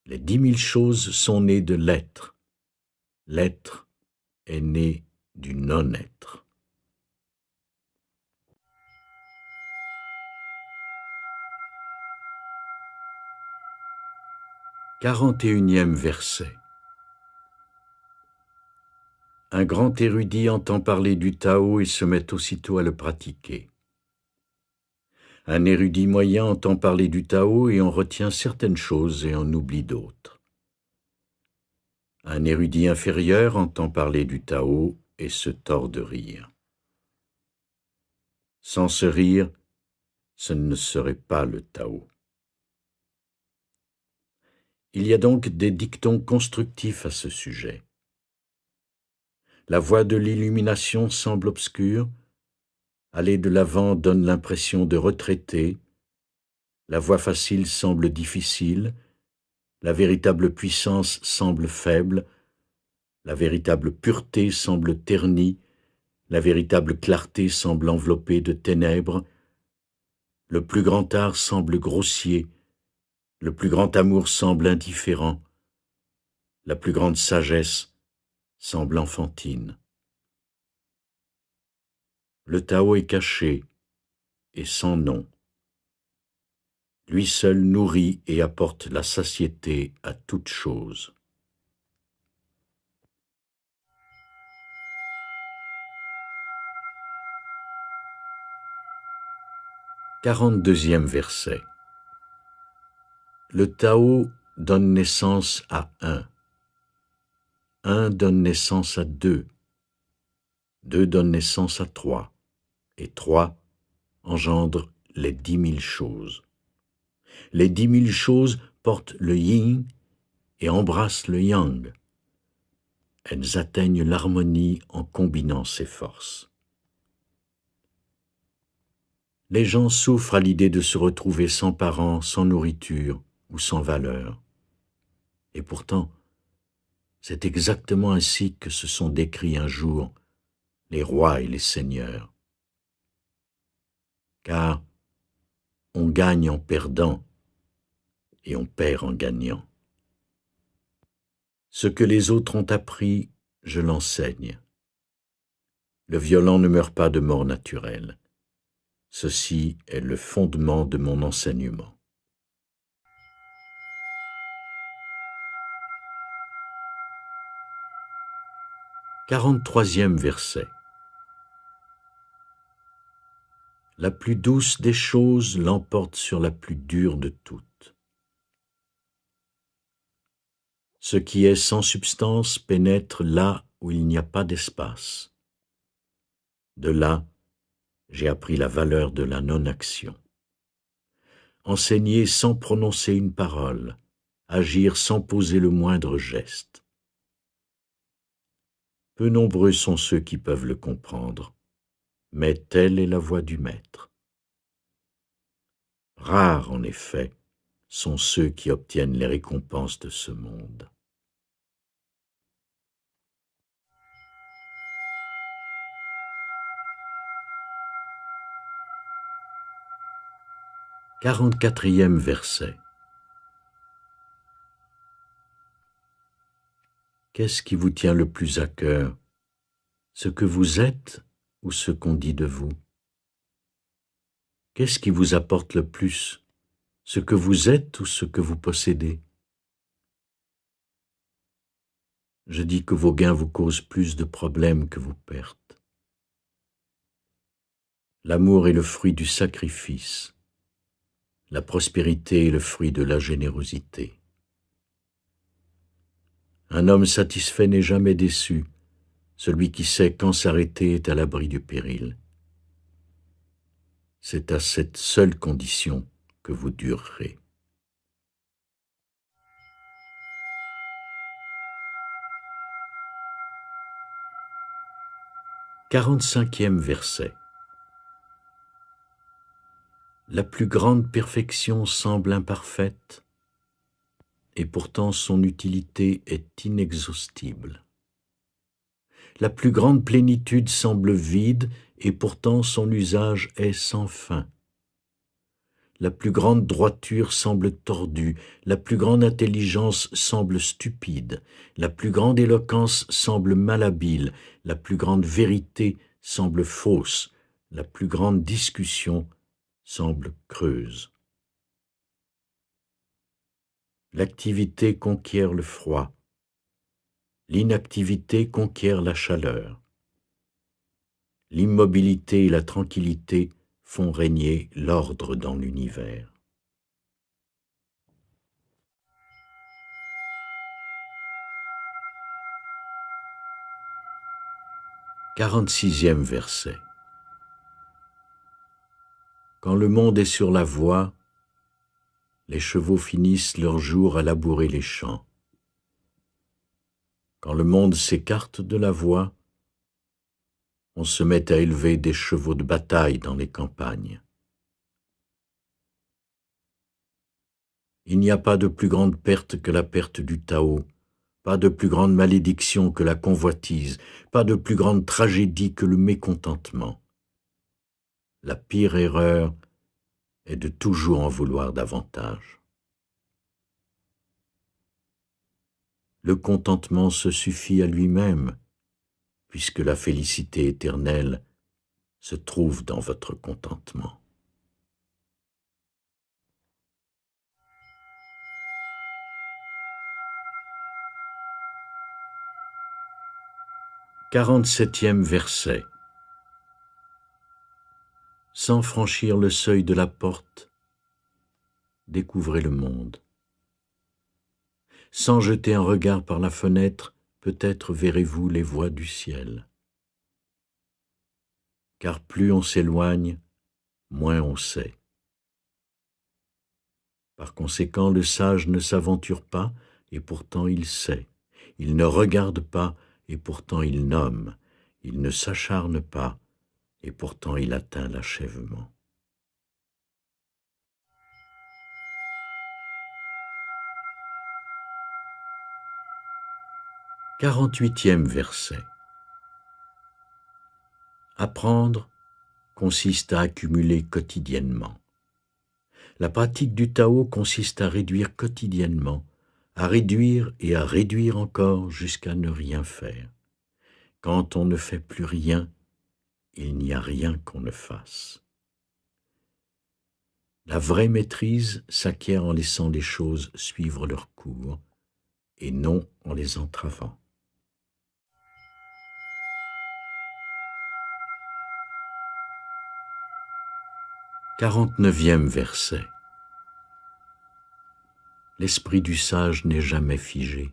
Les 10 000 choses sont nées de l'être. L'être est né du non-être. Quarante-et-unième verset. Un grand érudit entend parler du Tao et se met aussitôt à le pratiquer. Un érudit moyen entend parler du Tao et en retient certaines choses et en oublie d'autres. Un érudit inférieur entend parler du Tao et se tord de rire. Sans ce rire, ce ne serait pas le Tao. Il y a donc des dictons constructifs à ce sujet. La voie de l'illumination semble obscure, aller de l'avant donne l'impression de retraiter, la voie facile semble difficile, la véritable puissance semble faible, la véritable pureté semble ternie, la véritable clarté semble enveloppée de ténèbres, le plus grand art semble grossier, le plus grand amour semble indifférent, la plus grande sagesse semble enfantine. Le Tao est caché et sans nom. Lui seul nourrit et apporte la satiété à toute chose. Quarante-deuxième verset. Le Tao donne naissance à un. Un donne naissance à deux. Deux donne naissance à trois. Et trois engendre les 10 000 choses. Les 10 000 choses portent le yin et embrassent le yang. Elles atteignent l'harmonie en combinant ces forces. Les gens souffrent à l'idée de se retrouver sans parents, sans nourriture ou sans valeur. Et pourtant, c'est exactement ainsi que se sont décrits un jour les rois et les seigneurs. Car on gagne en perdant, et on perd en gagnant. Ce que les autres ont appris, je l'enseigne. Le violent ne meurt pas de mort naturelle. Ceci est le fondement de mon enseignement. Quarante-troisième verset. La plus douce des choses l'emporte sur la plus dure de toutes. Ce qui est sans substance pénètre là où il n'y a pas d'espace. De là, j'ai appris la valeur de la non-action. Enseigner sans prononcer une parole, agir sans poser le moindre geste. Peu nombreux sont ceux qui peuvent le comprendre, mais telle est la voie du Maître. Rares, en effet, sont ceux qui obtiennent les récompenses de ce monde. Quarante-quatrième verset. Qu'est-ce qui vous tient le plus à cœur, ce que vous êtes ou ce qu'on dit de vous? Qu'est-ce qui vous apporte le plus, ce que vous êtes ou ce que vous possédez? Je dis que vos gains vous causent plus de problèmes que vos pertes. L'amour est le fruit du sacrifice. La prospérité est le fruit de la générosité. Un homme satisfait n'est jamais déçu. Celui qui sait quand s'arrêter est à l'abri du péril. C'est à cette seule condition que vous durerez. Quarante-cinquième verset. La plus grande perfection semble imparfaite, et pourtant son utilité est inexhaustible. La plus grande plénitude semble vide, et pourtant son usage est sans fin. La plus grande droiture semble tordue, la plus grande intelligence semble stupide, la plus grande éloquence semble malhabile, la plus grande vérité semble fausse, la plus grande discussion semble creuse. L'activité conquiert le froid, l'inactivité conquiert la chaleur. L'immobilité et la tranquillité font régner l'ordre dans l'univers. Quarante-sixième verset. Quand le monde est sur la voie, les chevaux finissent leur jour à labourer les champs. Quand le monde s'écarte de la voie, on se met à élever des chevaux de bataille dans les campagnes. Il n'y a pas de plus grande perte que la perte du Tao, pas de plus grande malédiction que la convoitise, pas de plus grande tragédie que le mécontentement. La pire erreur est de toujours en vouloir davantage. Le contentement se suffit à lui-même, puisque la félicité éternelle se trouve dans votre contentement. Quarante-septième verset. Sans franchir le seuil de la porte, découvrez le monde. Sans jeter un regard par la fenêtre, peut-être verrez-vous les voies du ciel. Car plus on s'éloigne, moins on sait. Par conséquent, le sage ne s'aventure pas, et pourtant il sait. Il ne regarde pas, et pourtant il nomme. Il ne s'acharne pas, et pourtant il atteint l'achèvement. Quarante-huitième verset. Apprendre consiste à accumuler quotidiennement. La pratique du Tao consiste à réduire quotidiennement, à réduire et à réduire encore jusqu'à ne rien faire. Quand on ne fait plus rien, il n'y a rien qu'on ne fasse. La vraie maîtrise s'acquiert en laissant les choses suivre leur cours et non en les entravant. 49e verset. L'esprit du sage n'est jamais figé.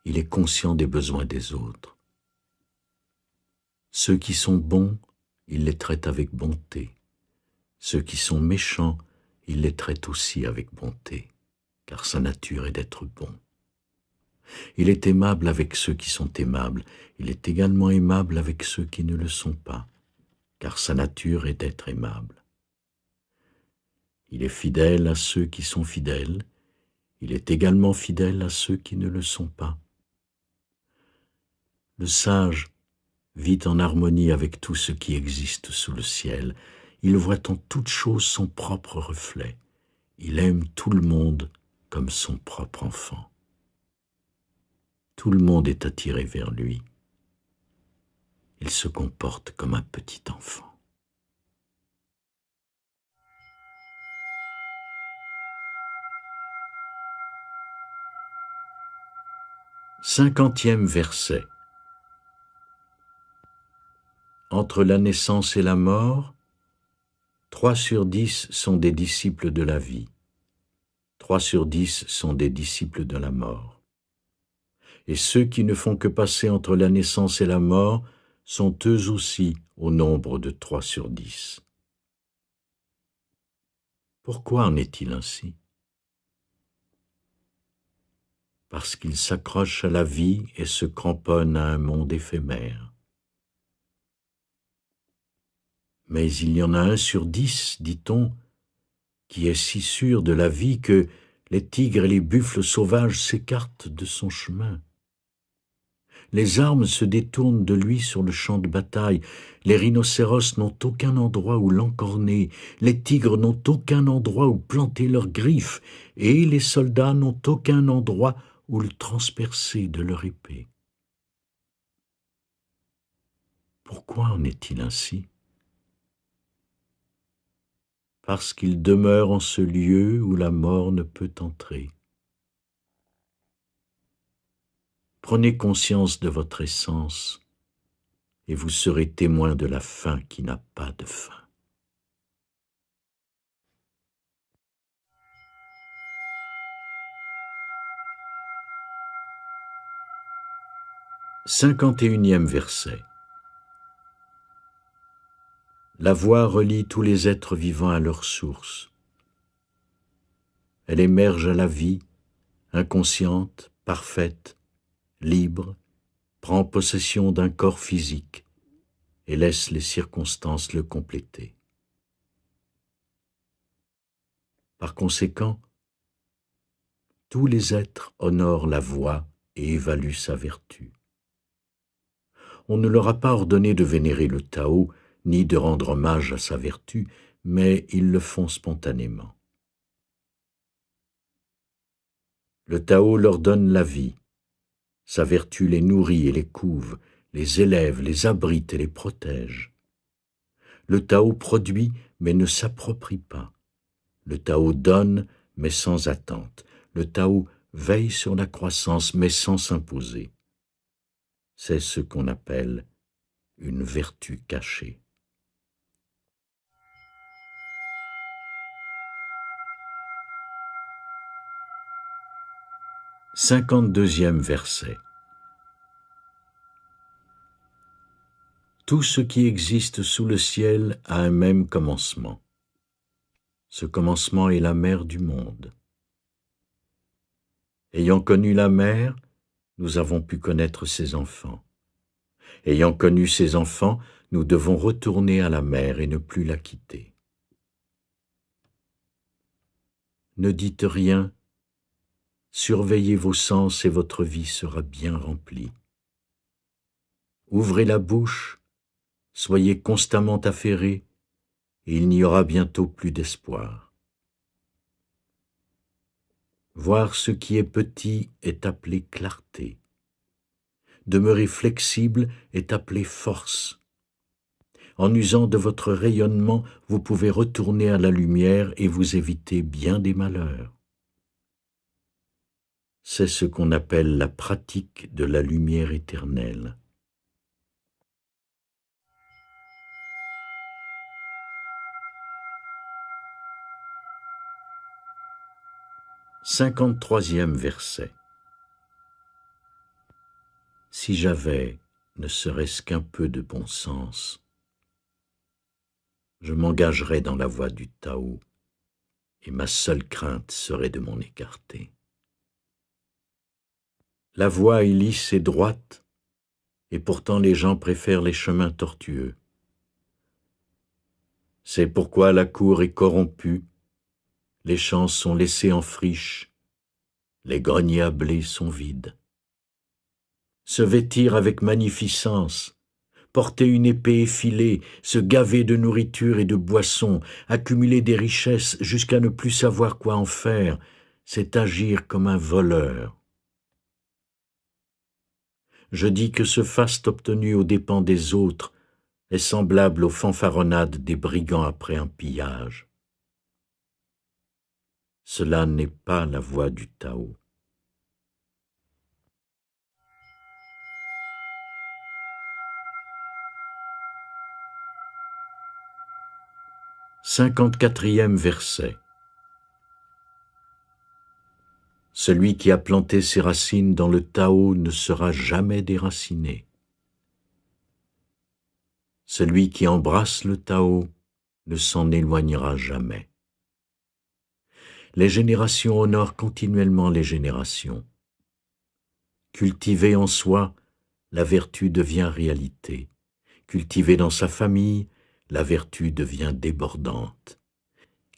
Il est conscient des besoins des autres. Ceux qui sont bons, il les traite avec bonté. Ceux qui sont méchants, il les traite aussi avec bonté, car sa nature est d'être bon. Il est aimable avec ceux qui sont aimables. Il est également aimable avec ceux qui ne le sont pas, car sa nature est d'être aimable. Il est fidèle à ceux qui sont fidèles. Il est également fidèle à ceux qui ne le sont pas. Le sage vit en harmonie avec tout ce qui existe sous le ciel. Il voit en toute chose son propre reflet. Il aime tout le monde comme son propre enfant. Tout le monde est attiré vers lui. Il se comporte comme un petit enfant. 50e verset. Entre la naissance et la mort, 3 sur 10 sont des disciples de la vie. 3 sur 10 sont des disciples de la mort. Et ceux qui ne font que passer entre la naissance et la mort sont eux aussi au nombre de 3 sur 10. Pourquoi en est-il ainsi? Parce qu'ils s'accrochent à la vie et se cramponnent à un monde éphémère. Mais il y en a 1 sur 10, dit-on, qui est si sûr de la vie que les tigres et les buffles sauvages s'écartent de son chemin. Les armes se détournent de lui sur le champ de bataille, les rhinocéros n'ont aucun endroit où l'encorner, les tigres n'ont aucun endroit où planter leurs griffes, et les soldats n'ont aucun endroit où le transpercer de leur épée. Pourquoi en est-il ainsi? Parce qu'il demeure en ce lieu où la mort ne peut entrer. Prenez conscience de votre essence, et vous serez témoin de la fin qui n'a pas de fin. « 51e verset. La voix relie tous les êtres vivants à leur source. Elle émerge à la vie, inconsciente, parfaite, libre, prend possession d'un corps physique et laisse les circonstances le compléter. Par conséquent, tous les êtres honorent la voix et évaluent sa vertu. On ne leur a pas ordonné de vénérer le Tao, ni de rendre hommage à sa vertu, mais ils le font spontanément. Le Tao leur donne la vie. Sa vertu les nourrit et les couve, les élève, les abrite et les protège. Le Tao produit, mais ne s'approprie pas. Le Tao donne, mais sans attente. Le Tao veille sur la croissance, mais sans s'imposer. C'est ce qu'on appelle une vertu cachée. « 52e verset. Tout ce qui existe sous le ciel a un même commencement. Ce commencement est la mère du monde. Ayant connu la mère, nous avons pu connaître ses enfants. Ayant connu ses enfants, nous devons retourner à la mère et ne plus la quitter. Ne dites rien, surveillez vos sens et votre vie sera bien remplie. Ouvrez la bouche, soyez constamment affairés, et il n'y aura bientôt plus d'espoir. Voir ce qui est petit est appelé clarté. Demeurer flexible est appelé force. En usant de votre rayonnement, vous pouvez retourner à la lumière et vous éviter bien des malheurs. C'est ce qu'on appelle la pratique de la lumière éternelle. « 53e verset. Si j'avais, ne serait-ce qu'un peu de bon sens, je m'engagerais dans la voie du Tao, et ma seule crainte serait de m'en écarter. La voie est lisse et droite, et pourtant les gens préfèrent les chemins tortueux. C'est pourquoi la cour est corrompue, les champs sont laissés en friche, les greniers à blé sont vides. Se vêtir avec magnificence, porter une épée effilée, se gaver de nourriture et de boissons, accumuler des richesses jusqu'à ne plus savoir quoi en faire, c'est agir comme un voleur. Je dis que ce faste obtenu aux dépens des autres est semblable aux fanfaronnades des brigands après un pillage. Cela n'est pas la voie du Tao. « 54e verset. Celui qui a planté ses racines dans le Tao ne sera jamais déraciné. Celui qui embrasse le Tao ne s'en éloignera jamais. Les générations honorent continuellement les générations. Cultivée en soi, la vertu devient réalité. Cultivée dans sa famille, la vertu devient débordante.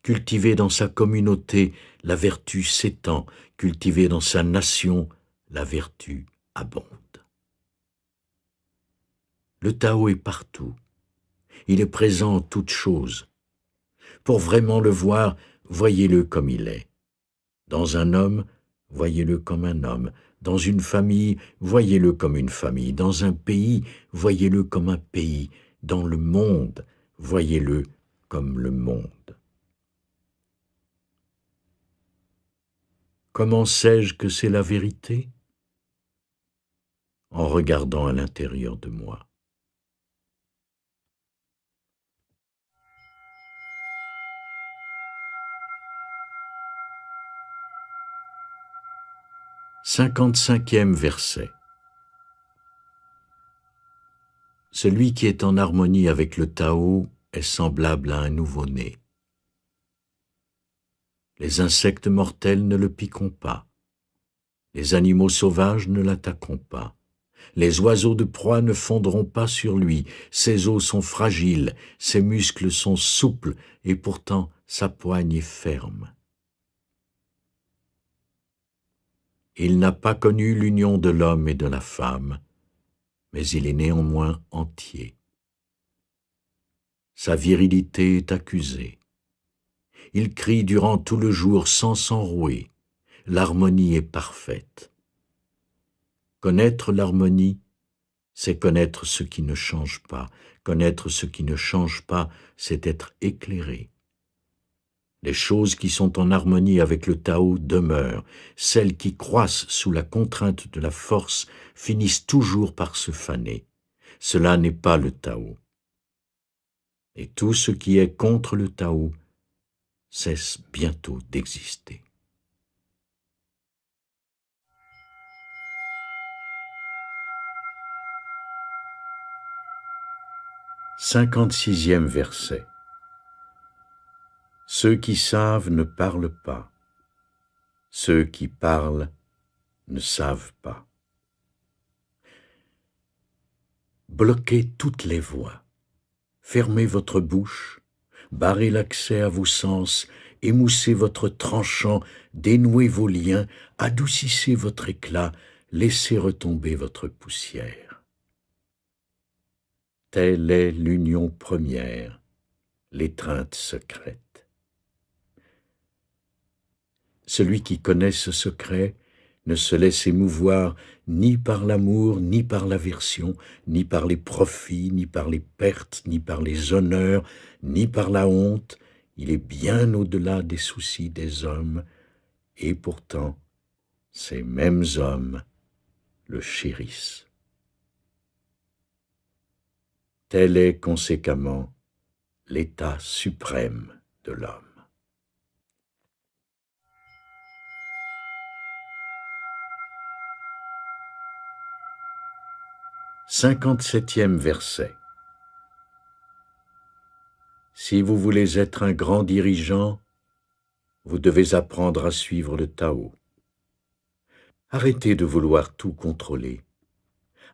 Cultivée dans sa communauté, la vertu s'étend. Cultivée dans sa nation, la vertu abonde. Le Tao est partout. Il est présent en toutes choses. Pour vraiment le voir, voyez-le comme il est. Dans un homme, voyez-le comme un homme. Dans une famille, voyez-le comme une famille. Dans un pays, voyez-le comme un pays. Dans le monde, voyez-le comme le monde. Comment sais-je que c'est la vérité? En regardant à l'intérieur de moi. « 55e verset. Celui qui est en harmonie avec le Tao est semblable à un nouveau-né. Les insectes mortels ne le piqueront pas. Les animaux sauvages ne l'attaqueront pas. Les oiseaux de proie ne fondront pas sur lui. Ses os sont fragiles, ses muscles sont souples, et pourtant sa poigne est ferme. Il n'a pas connu l'union de l'homme et de la femme, mais il est néanmoins entier. Sa virilité est accusée. Il crie durant tout le jour sans s'enrouer. L'harmonie est parfaite. Connaître l'harmonie, c'est connaître ce qui ne change pas. Connaître ce qui ne change pas, c'est être éclairé. Les choses qui sont en harmonie avec le Tao demeurent. Celles qui croissent sous la contrainte de la force finissent toujours par se faner. Cela n'est pas le Tao. Et tout ce qui est contre le Tao cesse bientôt d'exister. « 56e verset. Ceux qui savent ne parlent pas. Ceux qui parlent ne savent pas. Bloquez toutes les voies. Fermez votre bouche, barrez l'accès à vos sens, émoussez votre tranchant, dénouez vos liens, adoucissez votre éclat, laissez retomber votre poussière. Telle est l'union première, l'étreinte secrète. Celui qui connaît ce secret ne se laisse émouvoir ni par l'amour, ni par l'aversion, ni par les profits, ni par les pertes, ni par les honneurs, ni par la honte. Il est bien au-delà des soucis des hommes, et pourtant, ces mêmes hommes le chérissent. Tel est conséquemment l'état suprême de l'homme. 57e verset. Si vous voulez être un grand dirigeant, vous devez apprendre à suivre le Tao. Arrêtez de vouloir tout contrôler.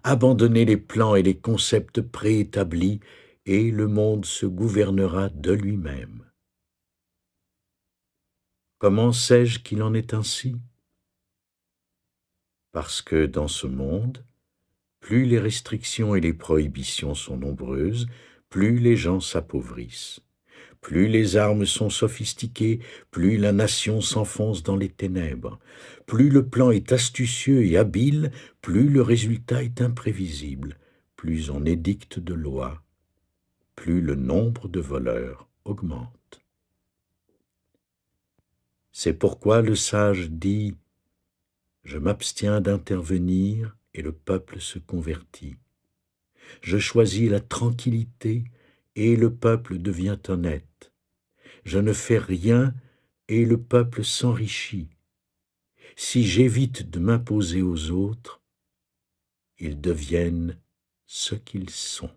Abandonnez les plans et les concepts préétablis et le monde se gouvernera de lui-même. Comment sais-je qu'il en est ainsi? Parce que dans ce monde, plus les restrictions et les prohibitions sont nombreuses, plus les gens s'appauvrissent. Plus les armes sont sophistiquées, plus la nation s'enfonce dans les ténèbres. Plus le plan est astucieux et habile, plus le résultat est imprévisible. Plus on édicte de lois, plus le nombre de voleurs augmente. C'est pourquoi le sage dit « Je m'abstiens d'intervenir et le peuple se convertit. Je choisis la tranquillité et le peuple devient honnête. Je ne fais rien et le peuple s'enrichit. Si j'évite de m'imposer aux autres, ils deviennent ce qu'ils sont. »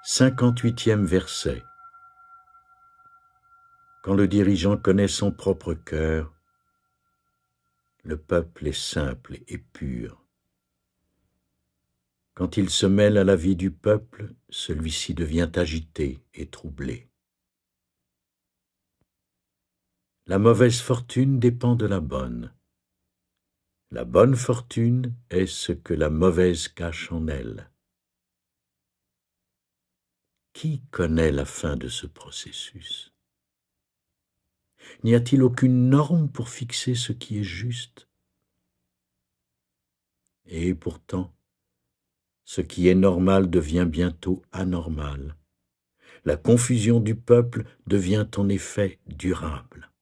58e verset. Quand le dirigeant connaît son propre cœur, le peuple est simple et pur. Quand il se mêle à la vie du peuple, celui-ci devient agité et troublé. La mauvaise fortune dépend de la bonne. La bonne fortune est ce que la mauvaise cache en elle. Qui connaît la fin de ce processus? N'y a-t-il aucune norme pour fixer ce qui est juste? Et pourtant, ce qui est normal devient bientôt anormal. La confusion du peuple devient en effet durable.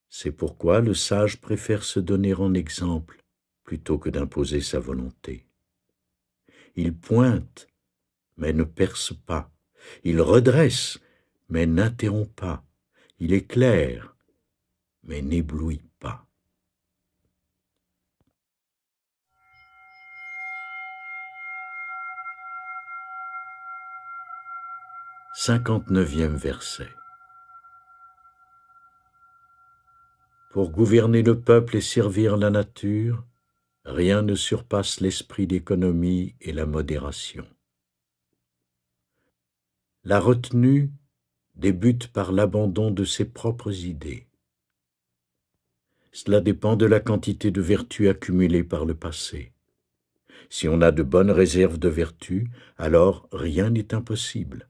C'est pourquoi le sage préfère se donner en exemple plutôt que d'imposer sa volonté. Il pointe, mais ne perce pas. Il redresse, mais n'interrompt pas. Il éclaire, mais n'éblouit pas. « 59e verset. Pour gouverner le peuple et servir la nature, rien ne surpasse l'esprit d'économie et la modération. La retenue débute par l'abandon de ses propres idées. Cela dépend de la quantité de vertus accumulées par le passé. Si on a de bonnes réserves de vertus, alors rien n'est impossible.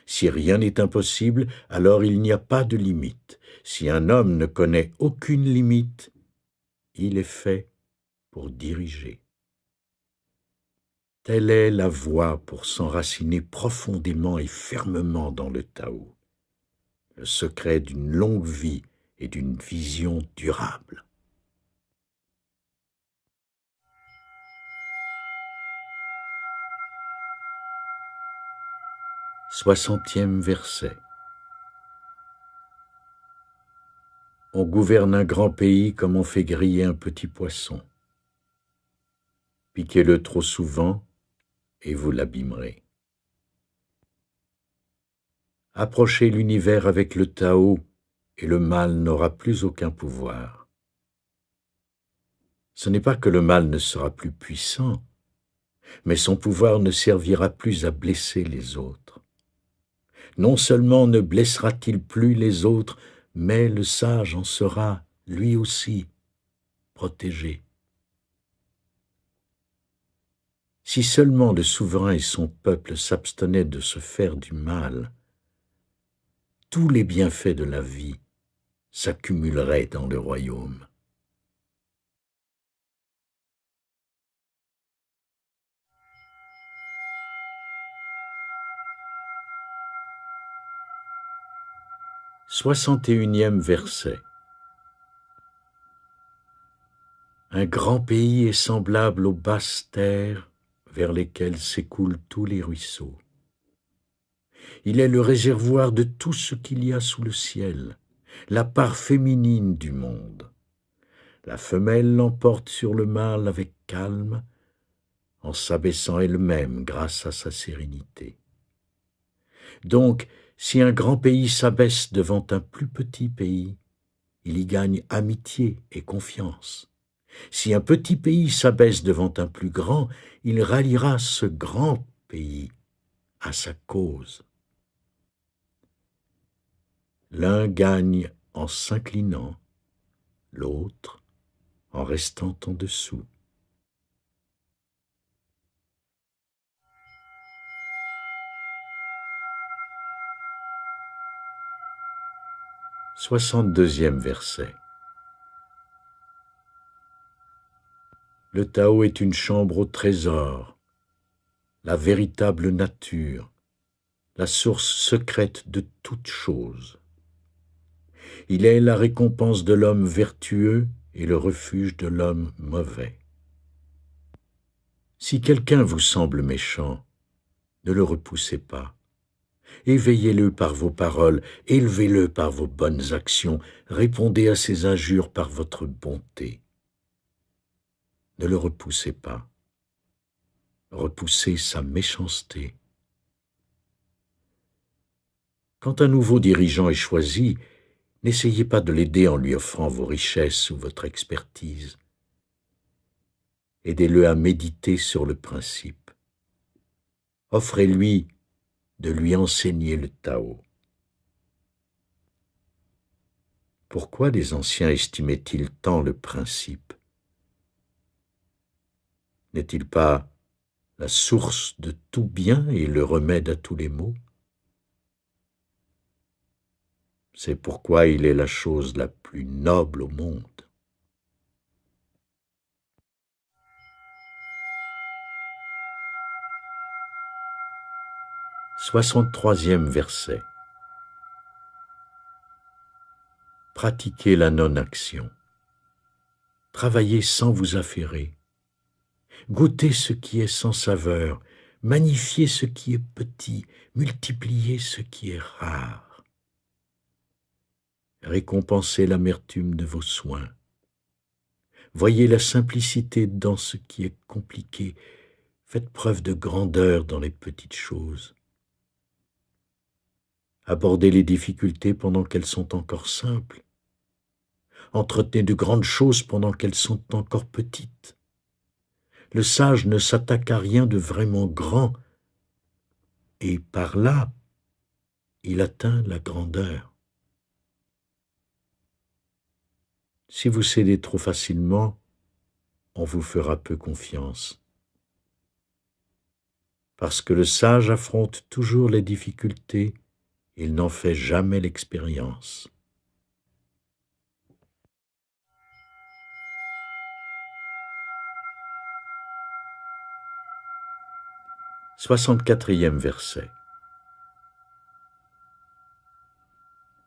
Si rien n'est impossible, alors il n'y a pas de limite. Si un homme ne connaît aucune limite, il est fait pour diriger. Telle est la voie pour s'enraciner profondément et fermement dans le Tao, le secret d'une longue vie et d'une vision durable. « 60e verset. On gouverne un grand pays comme on fait griller un petit poisson. Piquez-le trop souvent et vous l'abîmerez. Approchez l'univers avec le Tao et le mal n'aura plus aucun pouvoir. Ce n'est pas que le mal ne sera plus puissant, mais son pouvoir ne servira plus à blesser les autres. Non seulement ne blessera-t-il plus les autres, mais le sage en sera, lui aussi, protégé. Si seulement le souverain et son peuple s'abstenaient de se faire du mal, tous les bienfaits de la vie s'accumuleraient dans le royaume. Soixante-et-unième verset. Un grand pays est semblable aux basses terres vers lesquelles s'écoulent tous les ruisseaux. Il est le réservoir de tout ce qu'il y a sous le ciel, la part féminine du monde. La femelle l'emporte sur le mâle avec calme, en s'abaissant elle-même grâce à sa sérénité. Donc, si un grand pays s'abaisse devant un plus petit pays, il y gagne amitié et confiance. Si un petit pays s'abaisse devant un plus grand, il ralliera ce grand pays à sa cause. L'un gagne en s'inclinant, l'autre en restant en dessous. Soixante-deuxième verset. Le Tao est une chambre au trésor, la véritable nature, la source secrète de toute chose. Il est la récompense de l'homme vertueux et le refuge de l'homme mauvais. Si quelqu'un vous semble méchant, ne le repoussez pas. Éveillez-le par vos paroles, élevez-le par vos bonnes actions, répondez à ses injures par votre bonté. Ne le repoussez pas. Repoussez sa méchanceté. Quand un nouveau dirigeant est choisi, n'essayez pas de l'aider en lui offrant vos richesses ou votre expertise. Aidez-le à méditer sur le principe. Offrez-lui de lui enseigner le Tao. Pourquoi les anciens estimaient-ils tant le principe? N'est-il pas la source de tout bien et le remède à tous les maux? C'est pourquoi il est la chose la plus noble au monde. Soixante-troisième verset. Pratiquez la non-action. Travaillez sans vous affairer. Goûtez ce qui est sans saveur. Magnifiez ce qui est petit. Multipliez ce qui est rare. Récompensez l'amertume de vos soins. Voyez la simplicité dans ce qui est compliqué. Faites preuve de grandeur dans les petites choses. Abordez les difficultés pendant qu'elles sont encore simples. Entretenez de grandes choses pendant qu'elles sont encore petites. Le sage ne s'attaque à rien de vraiment grand, et par là, il atteint la grandeur. Si vous cédez trop facilement, on vous fera peu confiance. Parce que le sage affronte toujours les difficultés, il n'en fait jamais l'expérience. Soixante-quatrième verset.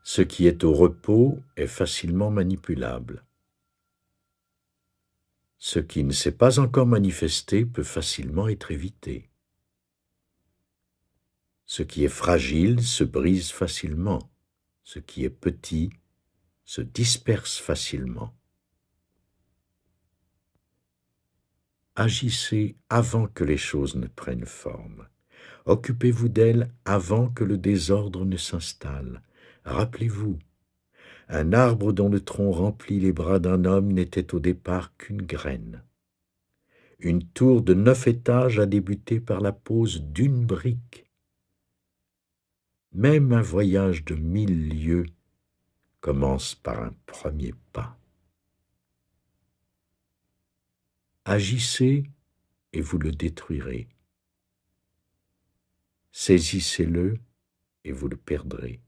Ce qui est au repos est facilement manipulable. Ce qui ne s'est pas encore manifesté peut facilement être évité. Ce qui est fragile se brise facilement. Ce qui est petit se disperse facilement. Agissez avant que les choses ne prennent forme. Occupez-vous d'elles avant que le désordre ne s'installe. Rappelez-vous, un arbre dont le tronc remplit les bras d'un homme n'était au départ qu'une graine. Une tour de 9 étages a débuté par la pose d'une brique. Même un voyage de 1000 lieues commence par un premier pas. Agissez et vous le détruirez. Saisissez-le et vous le perdrez.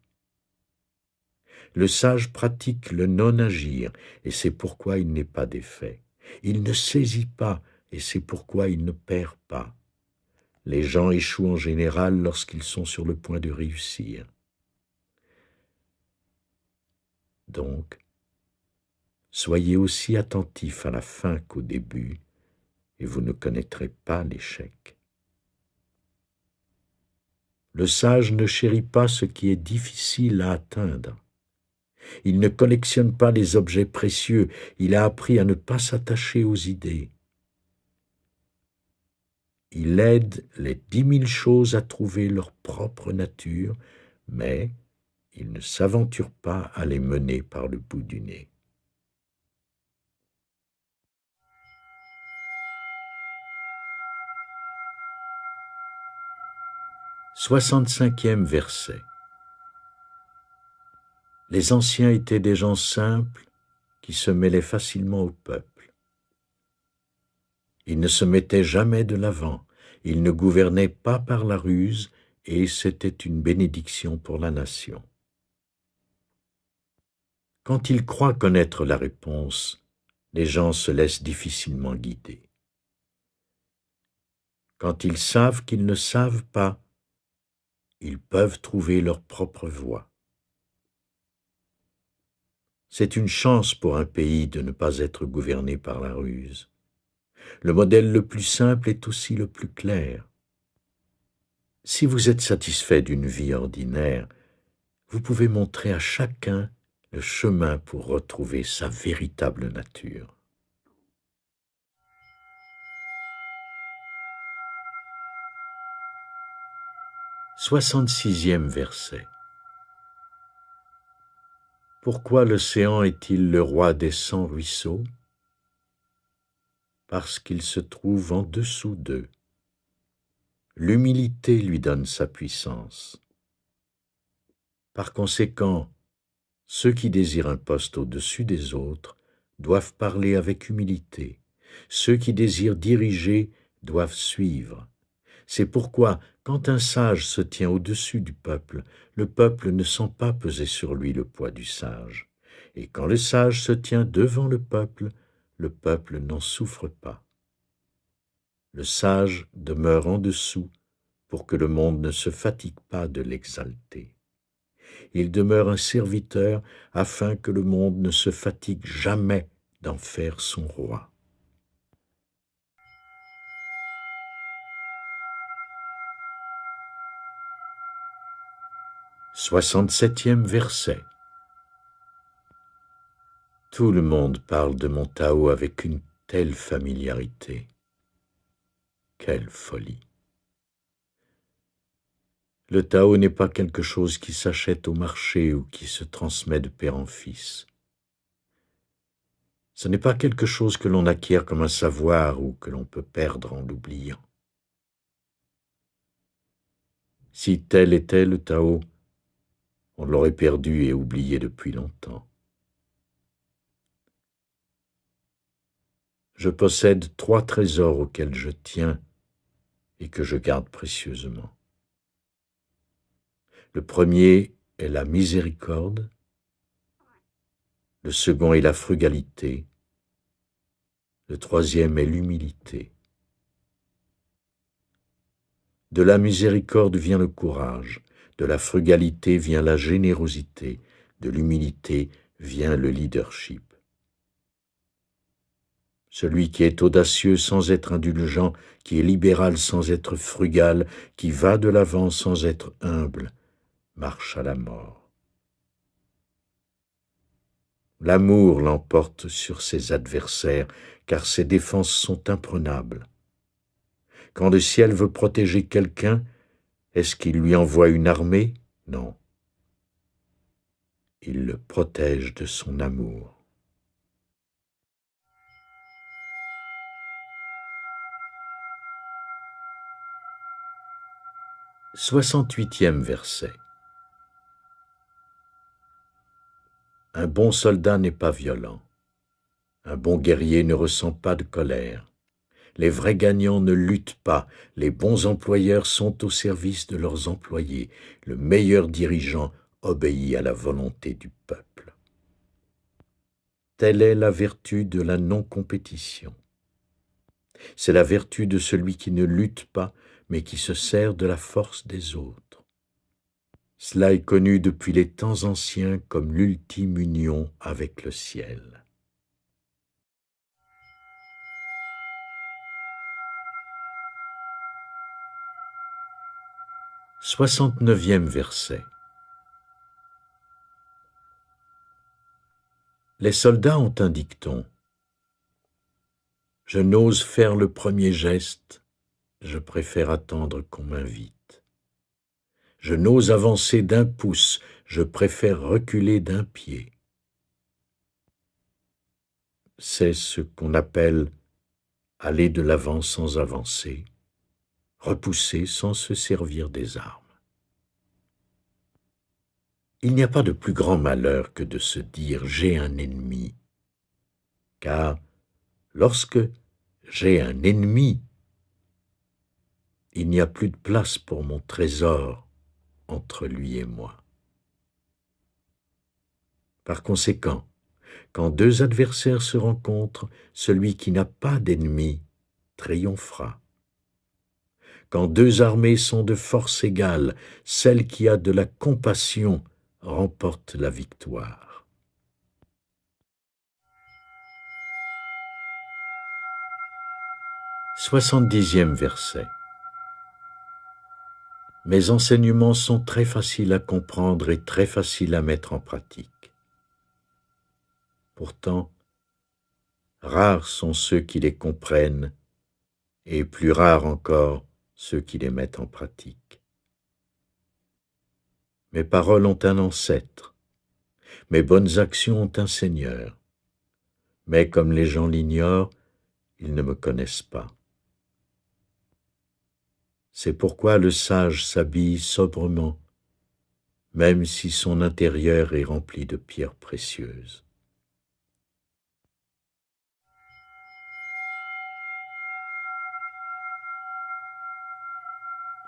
Le sage pratique le non-agir, et c'est pourquoi il n'est pas d'effet. Il ne saisit pas, et c'est pourquoi il ne perd pas. Les gens échouent en général lorsqu'ils sont sur le point de réussir. Donc, soyez aussi attentifs à la fin qu'au début, et vous ne connaîtrez pas l'échec. Le sage ne chérit pas ce qui est difficile à atteindre. Il ne collectionne pas les objets précieux, il a appris à ne pas s'attacher aux idées. Il aide les 10 000 choses à trouver leur propre nature, mais il ne s'aventure pas à les mener par le bout du nez. 65e verset. Les anciens étaient des gens simples qui se mêlaient facilement au peuple. Ils ne se mettaient jamais de l'avant, ils ne gouvernaient pas par la ruse, et c'était une bénédiction pour la nation. Quand ils croient connaître la réponse, les gens se laissent difficilement guider. Quand ils savent qu'ils ne savent pas, ils peuvent trouver leur propre voie. C'est une chance pour un pays de ne pas être gouverné par la ruse. Le modèle le plus simple est aussi le plus clair. Si vous êtes satisfait d'une vie ordinaire, vous pouvez montrer à chacun le chemin pour retrouver sa véritable nature. « 66e verset. Pourquoi l'océan est-il le roi des 100 ruisseaux? Parce qu'il se trouve en dessous d'eux. L'humilité lui donne sa puissance. Par conséquent, ceux qui désirent un poste au-dessus des autres doivent parler avec humilité. Ceux qui désirent diriger doivent suivre. C'est pourquoi, quand un sage se tient au-dessus du peuple, le peuple ne sent pas peser sur lui le poids du sage. Et quand le sage se tient devant le peuple n'en souffre pas. Le sage demeure en dessous pour que le monde ne se fatigue pas de l'exalter. Il demeure un serviteur afin que le monde ne se fatigue jamais d'en faire son roi. « 67e verset. Tout le monde parle de mon Tao avec une telle familiarité. Quelle folie! Le Tao n'est pas quelque chose qui s'achète au marché ou qui se transmet de père en fils. Ce n'est pas quelque chose que l'on acquiert comme un savoir ou que l'on peut perdre en l'oubliant. Si tel était le Tao, on l'aurait perdu et oublié depuis longtemps. Je possède 3 trésors auxquels je tiens et que je garde précieusement. Le premier est la miséricorde, le second est la frugalité, le troisième est l'humilité. De la miséricorde vient le courage, de la frugalité vient la générosité, de l'humilité vient le leadership. Celui qui est audacieux sans être indulgent, qui est libéral sans être frugal, qui va de l'avant sans être humble, marche à la mort. L'amour l'emporte sur ses adversaires, car ses défenses sont imprenables. Quand le ciel veut protéger quelqu'un, est-ce qu'il lui envoie une armée? Non. Il le protège de son amour. « 68e verset. Un bon soldat n'est pas violent. Un bon guerrier ne ressent pas de colère. Les vrais gagnants ne luttent pas, les bons employeurs sont au service de leurs employés, le meilleur dirigeant obéit à la volonté du peuple. Telle est la vertu de la non-compétition. C'est la vertu de celui qui ne lutte pas, mais qui se sert de la force des autres. Cela est connu depuis les temps anciens comme l'ultime union avec le ciel. « 69e verset. Les soldats ont un dicton. Je n'ose faire le premier geste, je préfère attendre qu'on m'invite. Je n'ose avancer d'un pouce, je préfère reculer d'un pied. C'est ce qu'on appelle aller de l'avant sans avancer, repousser sans se servir des armes. Il n'y a pas de plus grand malheur que de se dire « j'ai un ennemi », car lorsque j'ai un ennemi, il n'y a plus de place pour mon trésor entre lui et moi. Par conséquent, quand deux adversaires se rencontrent, celui qui n'a pas d'ennemi triomphera. Quand deux armées sont de force égale, celle qui a de la compassion remporte la victoire. « 70e verset. Mes enseignements sont très faciles à comprendre et très faciles à mettre en pratique. Pourtant, rares sont ceux qui les comprennent et plus rares encore ceux qui les mettent en pratique. Mes paroles ont un ancêtre, mes bonnes actions ont un Seigneur, mais comme les gens l'ignorent, ils ne me connaissent pas. C'est pourquoi le sage s'habille sobrement, même si son intérieur est rempli de pierres précieuses.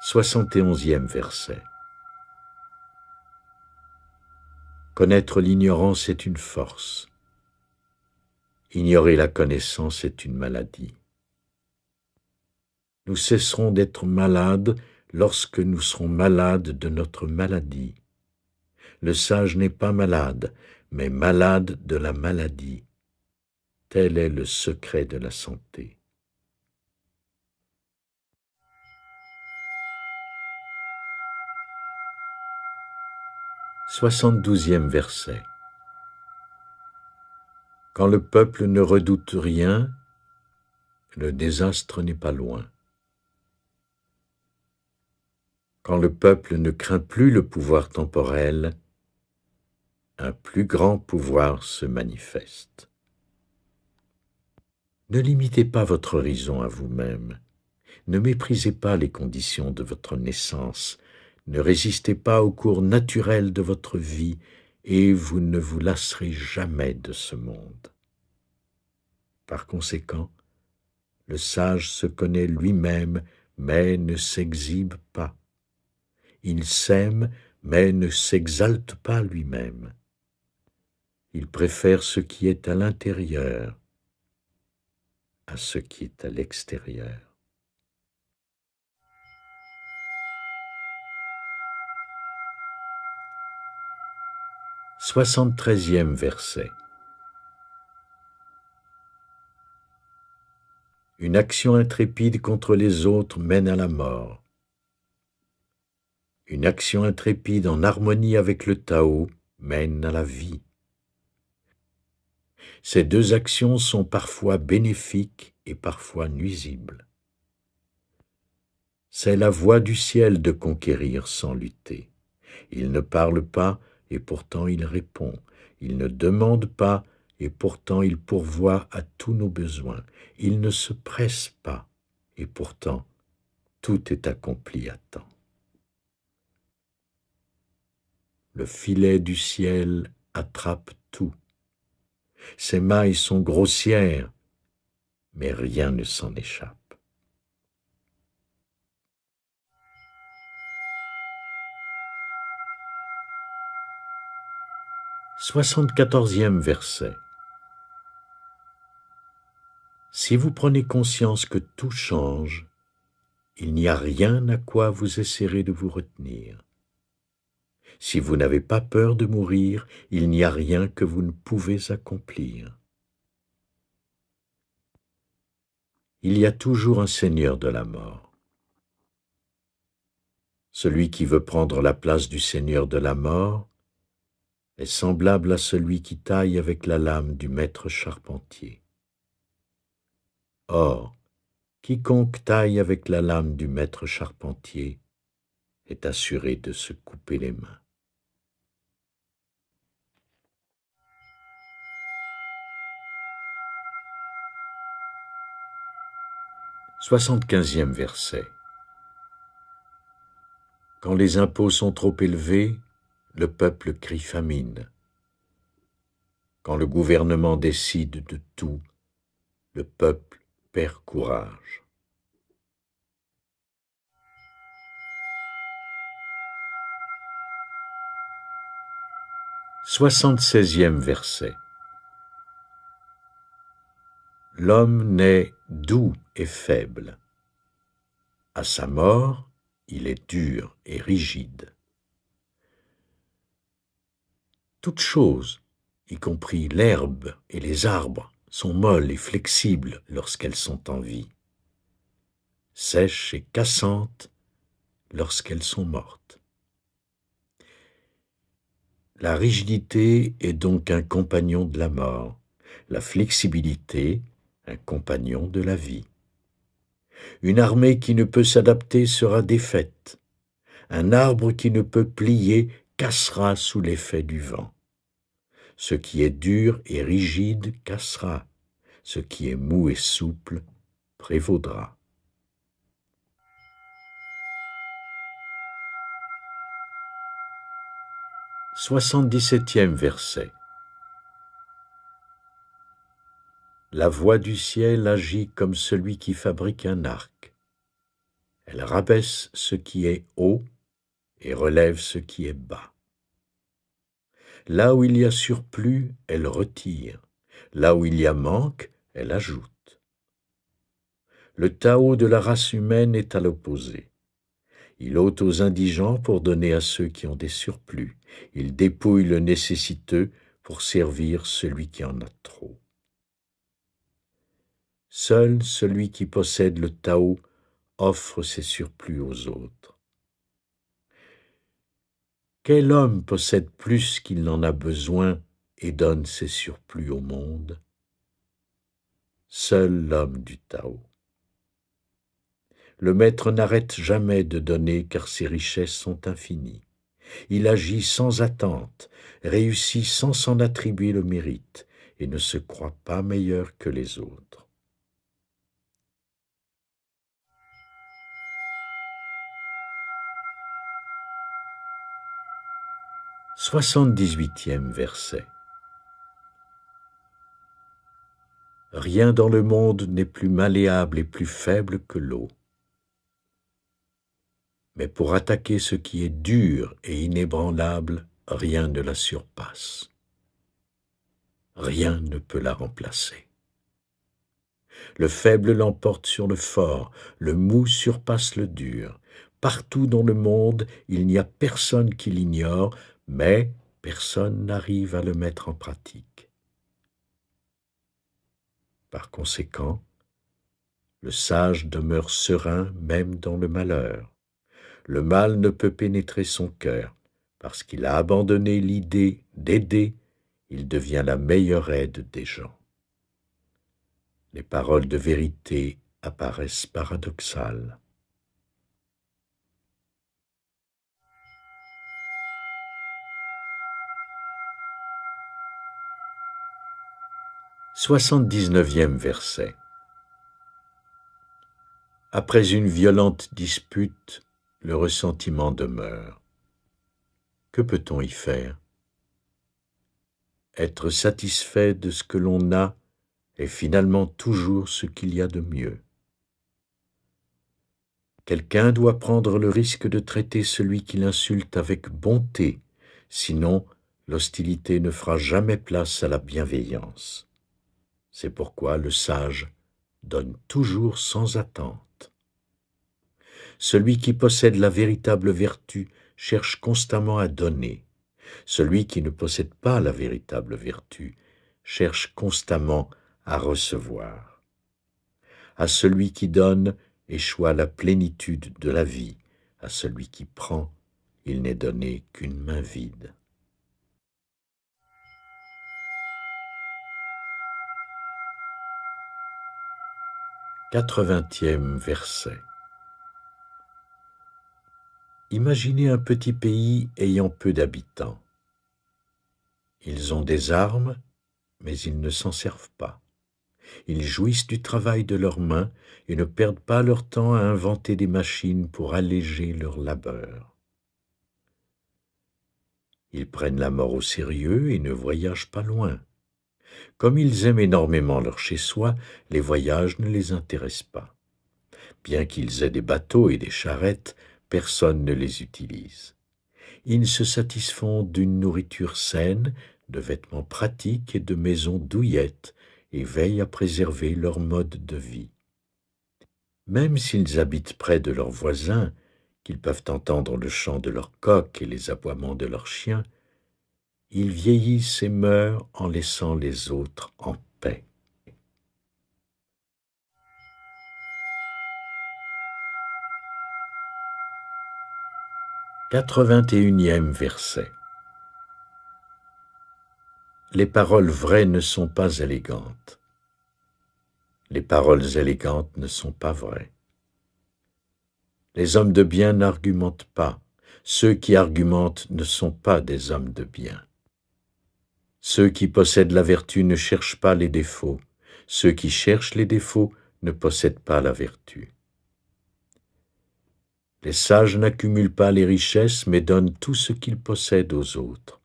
« 71e verset. Connaître l'ignorance est une force. Ignorer la connaissance est une maladie. Nous cesserons d'être malades lorsque nous serons malades de notre maladie. Le sage n'est pas malade, mais malade de la maladie. Tel est le secret de la santé. « 72e verset. Quand le peuple ne redoute rien, le désastre n'est pas loin. Quand le peuple ne craint plus le pouvoir temporel, un plus grand pouvoir se manifeste. Ne limitez pas votre horizon à vous-même. Ne méprisez pas les conditions de votre naissance. Ne résistez pas au cours naturel de votre vie et vous ne vous lasserez jamais de ce monde. Par conséquent, le sage se connaît lui-même mais ne s'exhibe pas. Il s'aime, mais ne s'exalte pas lui-même. Il préfère ce qui est à l'intérieur à ce qui est à l'extérieur. « 73e verset. Une action intrépide contre les autres mène à la mort. Une action intrépide en harmonie avec le Tao mène à la vie. Ces deux actions sont parfois bénéfiques et parfois nuisibles. C'est la voie du ciel de conquérir sans lutter. Il ne parle pas et pourtant il répond. Il ne demande pas et pourtant il pourvoit à tous nos besoins. Il ne se presse pas et pourtant tout est accompli à temps. Le filet du ciel attrape tout. Ses mailles sont grossières, mais rien ne s'en échappe. 74e verset. Si vous prenez conscience que tout change, il n'y a rien à quoi vous essaierez de vous retenir. Si vous n'avez pas peur de mourir, il n'y a rien que vous ne pouvez accomplir. Il y a toujours un Seigneur de la mort. Celui qui veut prendre la place du Seigneur de la mort est semblable à celui qui taille avec la lame du maître charpentier. Or, quiconque taille avec la lame du maître charpentier est assuré de se couper les mains. « 75e verset. Quand les impôts sont trop élevés, le peuple crie famine. Quand le gouvernement décide de tout, le peuple perd courage. « 76e verset. L'homme naît doux et faible. À sa mort, il est dur et rigide. Toutes choses, y compris l'herbe et les arbres, sont molles et flexibles lorsqu'elles sont en vie, sèches et cassantes lorsqu'elles sont mortes. La rigidité est donc un compagnon de la mort, la flexibilité un compagnon de la vie. Une armée qui ne peut s'adapter sera défaite. Un arbre qui ne peut plier cassera sous l'effet du vent. Ce qui est dur et rigide cassera. Ce qui est mou et souple prévaudra. « 77e verset. La voix du ciel agit comme celui qui fabrique un arc. Elle rabaisse ce qui est haut et relève ce qui est bas. Là où il y a surplus, elle retire. Là où il y a manque, elle ajoute. Le Tao de la race humaine est à l'opposé. Il ôte aux indigents pour donner à ceux qui ont des surplus. Il dépouille le nécessiteux pour servir celui qui en a trop. Seul celui qui possède le Tao offre ses surplus aux autres. Quel homme possède plus qu'il n'en a besoin et donne ses surplus au monde? Seul l'homme du Tao. Le maître n'arrête jamais de donner car ses richesses sont infinies. Il agit sans attente, réussit sans s'en attribuer le mérite et ne se croit pas meilleur que les autres. « 78e verset. Rien dans le monde n'est plus malléable et plus faible que l'eau. Mais pour attaquer ce qui est dur et inébranlable, rien ne la surpasse. Rien ne peut la remplacer. Le faible l'emporte sur le fort, le mou surpasse le dur. Partout dans le monde, il n'y a personne qui l'ignore, mais personne n'arrive à le mettre en pratique. Par conséquent, le sage demeure serein même dans le malheur. Le mal ne peut pénétrer son cœur, parce qu'il a abandonné l'idée d'aider, il devient la meilleure aide des gens. Les paroles de vérité apparaissent paradoxales. « 79e verset. Après une violente dispute, le ressentiment demeure. Que peut-on y faire? Être satisfait de ce que l'on a est finalement toujours ce qu'il y a de mieux. Quelqu'un doit prendre le risque de traiter celui qui l'insulte avec bonté, sinon l'hostilité ne fera jamais place à la bienveillance. C'est pourquoi le sage donne toujours sans attente. Celui qui possède la véritable vertu cherche constamment à donner. Celui qui ne possède pas la véritable vertu cherche constamment à recevoir. À celui qui donne échoit la plénitude de la vie. À celui qui prend, il n'est donné qu'une main vide. Quatre-vingtième verset. Imaginez un petit pays ayant peu d'habitants. Ils ont des armes, mais ils ne s'en servent pas. Ils jouissent du travail de leurs mains et ne perdent pas leur temps à inventer des machines pour alléger leur labeur. Ils prennent la mort au sérieux et ne voyagent pas loin. Comme ils aiment énormément leur chez-soi, les voyages ne les intéressent pas. Bien qu'ils aient des bateaux et des charrettes, personne ne les utilise. Ils se satisfont d'une nourriture saine, de vêtements pratiques et de maisons douillettes, et veillent à préserver leur mode de vie. Même s'ils habitent près de leurs voisins, qu'ils peuvent entendre le chant de leurs coqs et les aboiements de leurs chiens, ils vieillissent et meurent en laissant les autres en paix. Quatre-vingt-et-unième verset. Les paroles vraies ne sont pas élégantes. Les paroles élégantes ne sont pas vraies. Les hommes de bien n'argumentent pas. Ceux qui argumentent ne sont pas des hommes de bien. Ceux qui possèdent la vertu ne cherchent pas les défauts. Ceux qui cherchent les défauts ne possèdent pas la vertu. Les sages n'accumulent pas les richesses, mais donnent tout ce qu'ils possèdent aux autres.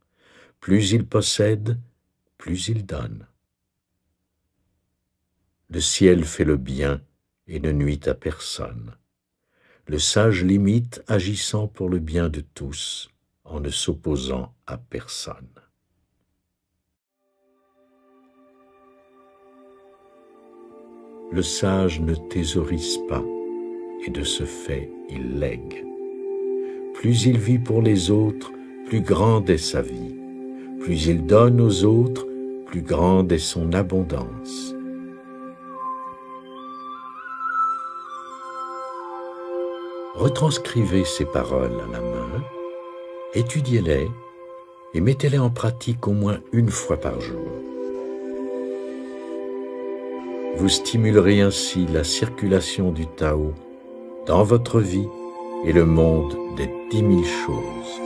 Plus ils possèdent, plus ils donnent. Le ciel fait le bien et ne nuit à personne. Le sage l'imite, agissant pour le bien de tous, en ne s'opposant à personne. Le sage ne thésaurise pas, et de ce fait il lègue. Plus il vit pour les autres, plus grande est sa vie. Plus il donne aux autres, plus grande est son abondance. Retranscrivez ces paroles à la main, étudiez-les et mettez-les en pratique au moins une fois par jour. Vous stimulerez ainsi la circulation du Tao dans votre vie et le monde des 10 000 choses.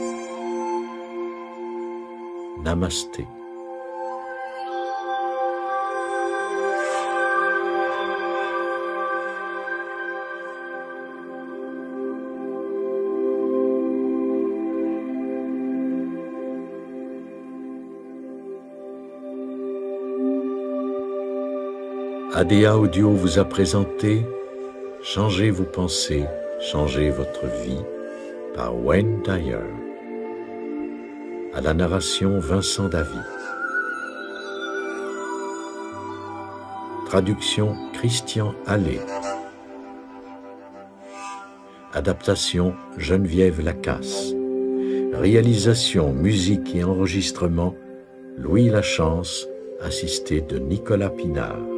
Namasté. ADA Audio vous a présenté « Changez vos pensées, changez votre vie » par Wayne Dyer. À la narration Vincent Davy. Traduction Christian Allais. Adaptation Geneviève Lacasse. Réalisation, musique et enregistrement Louis Lachance, assisté de Nicolas Pinard.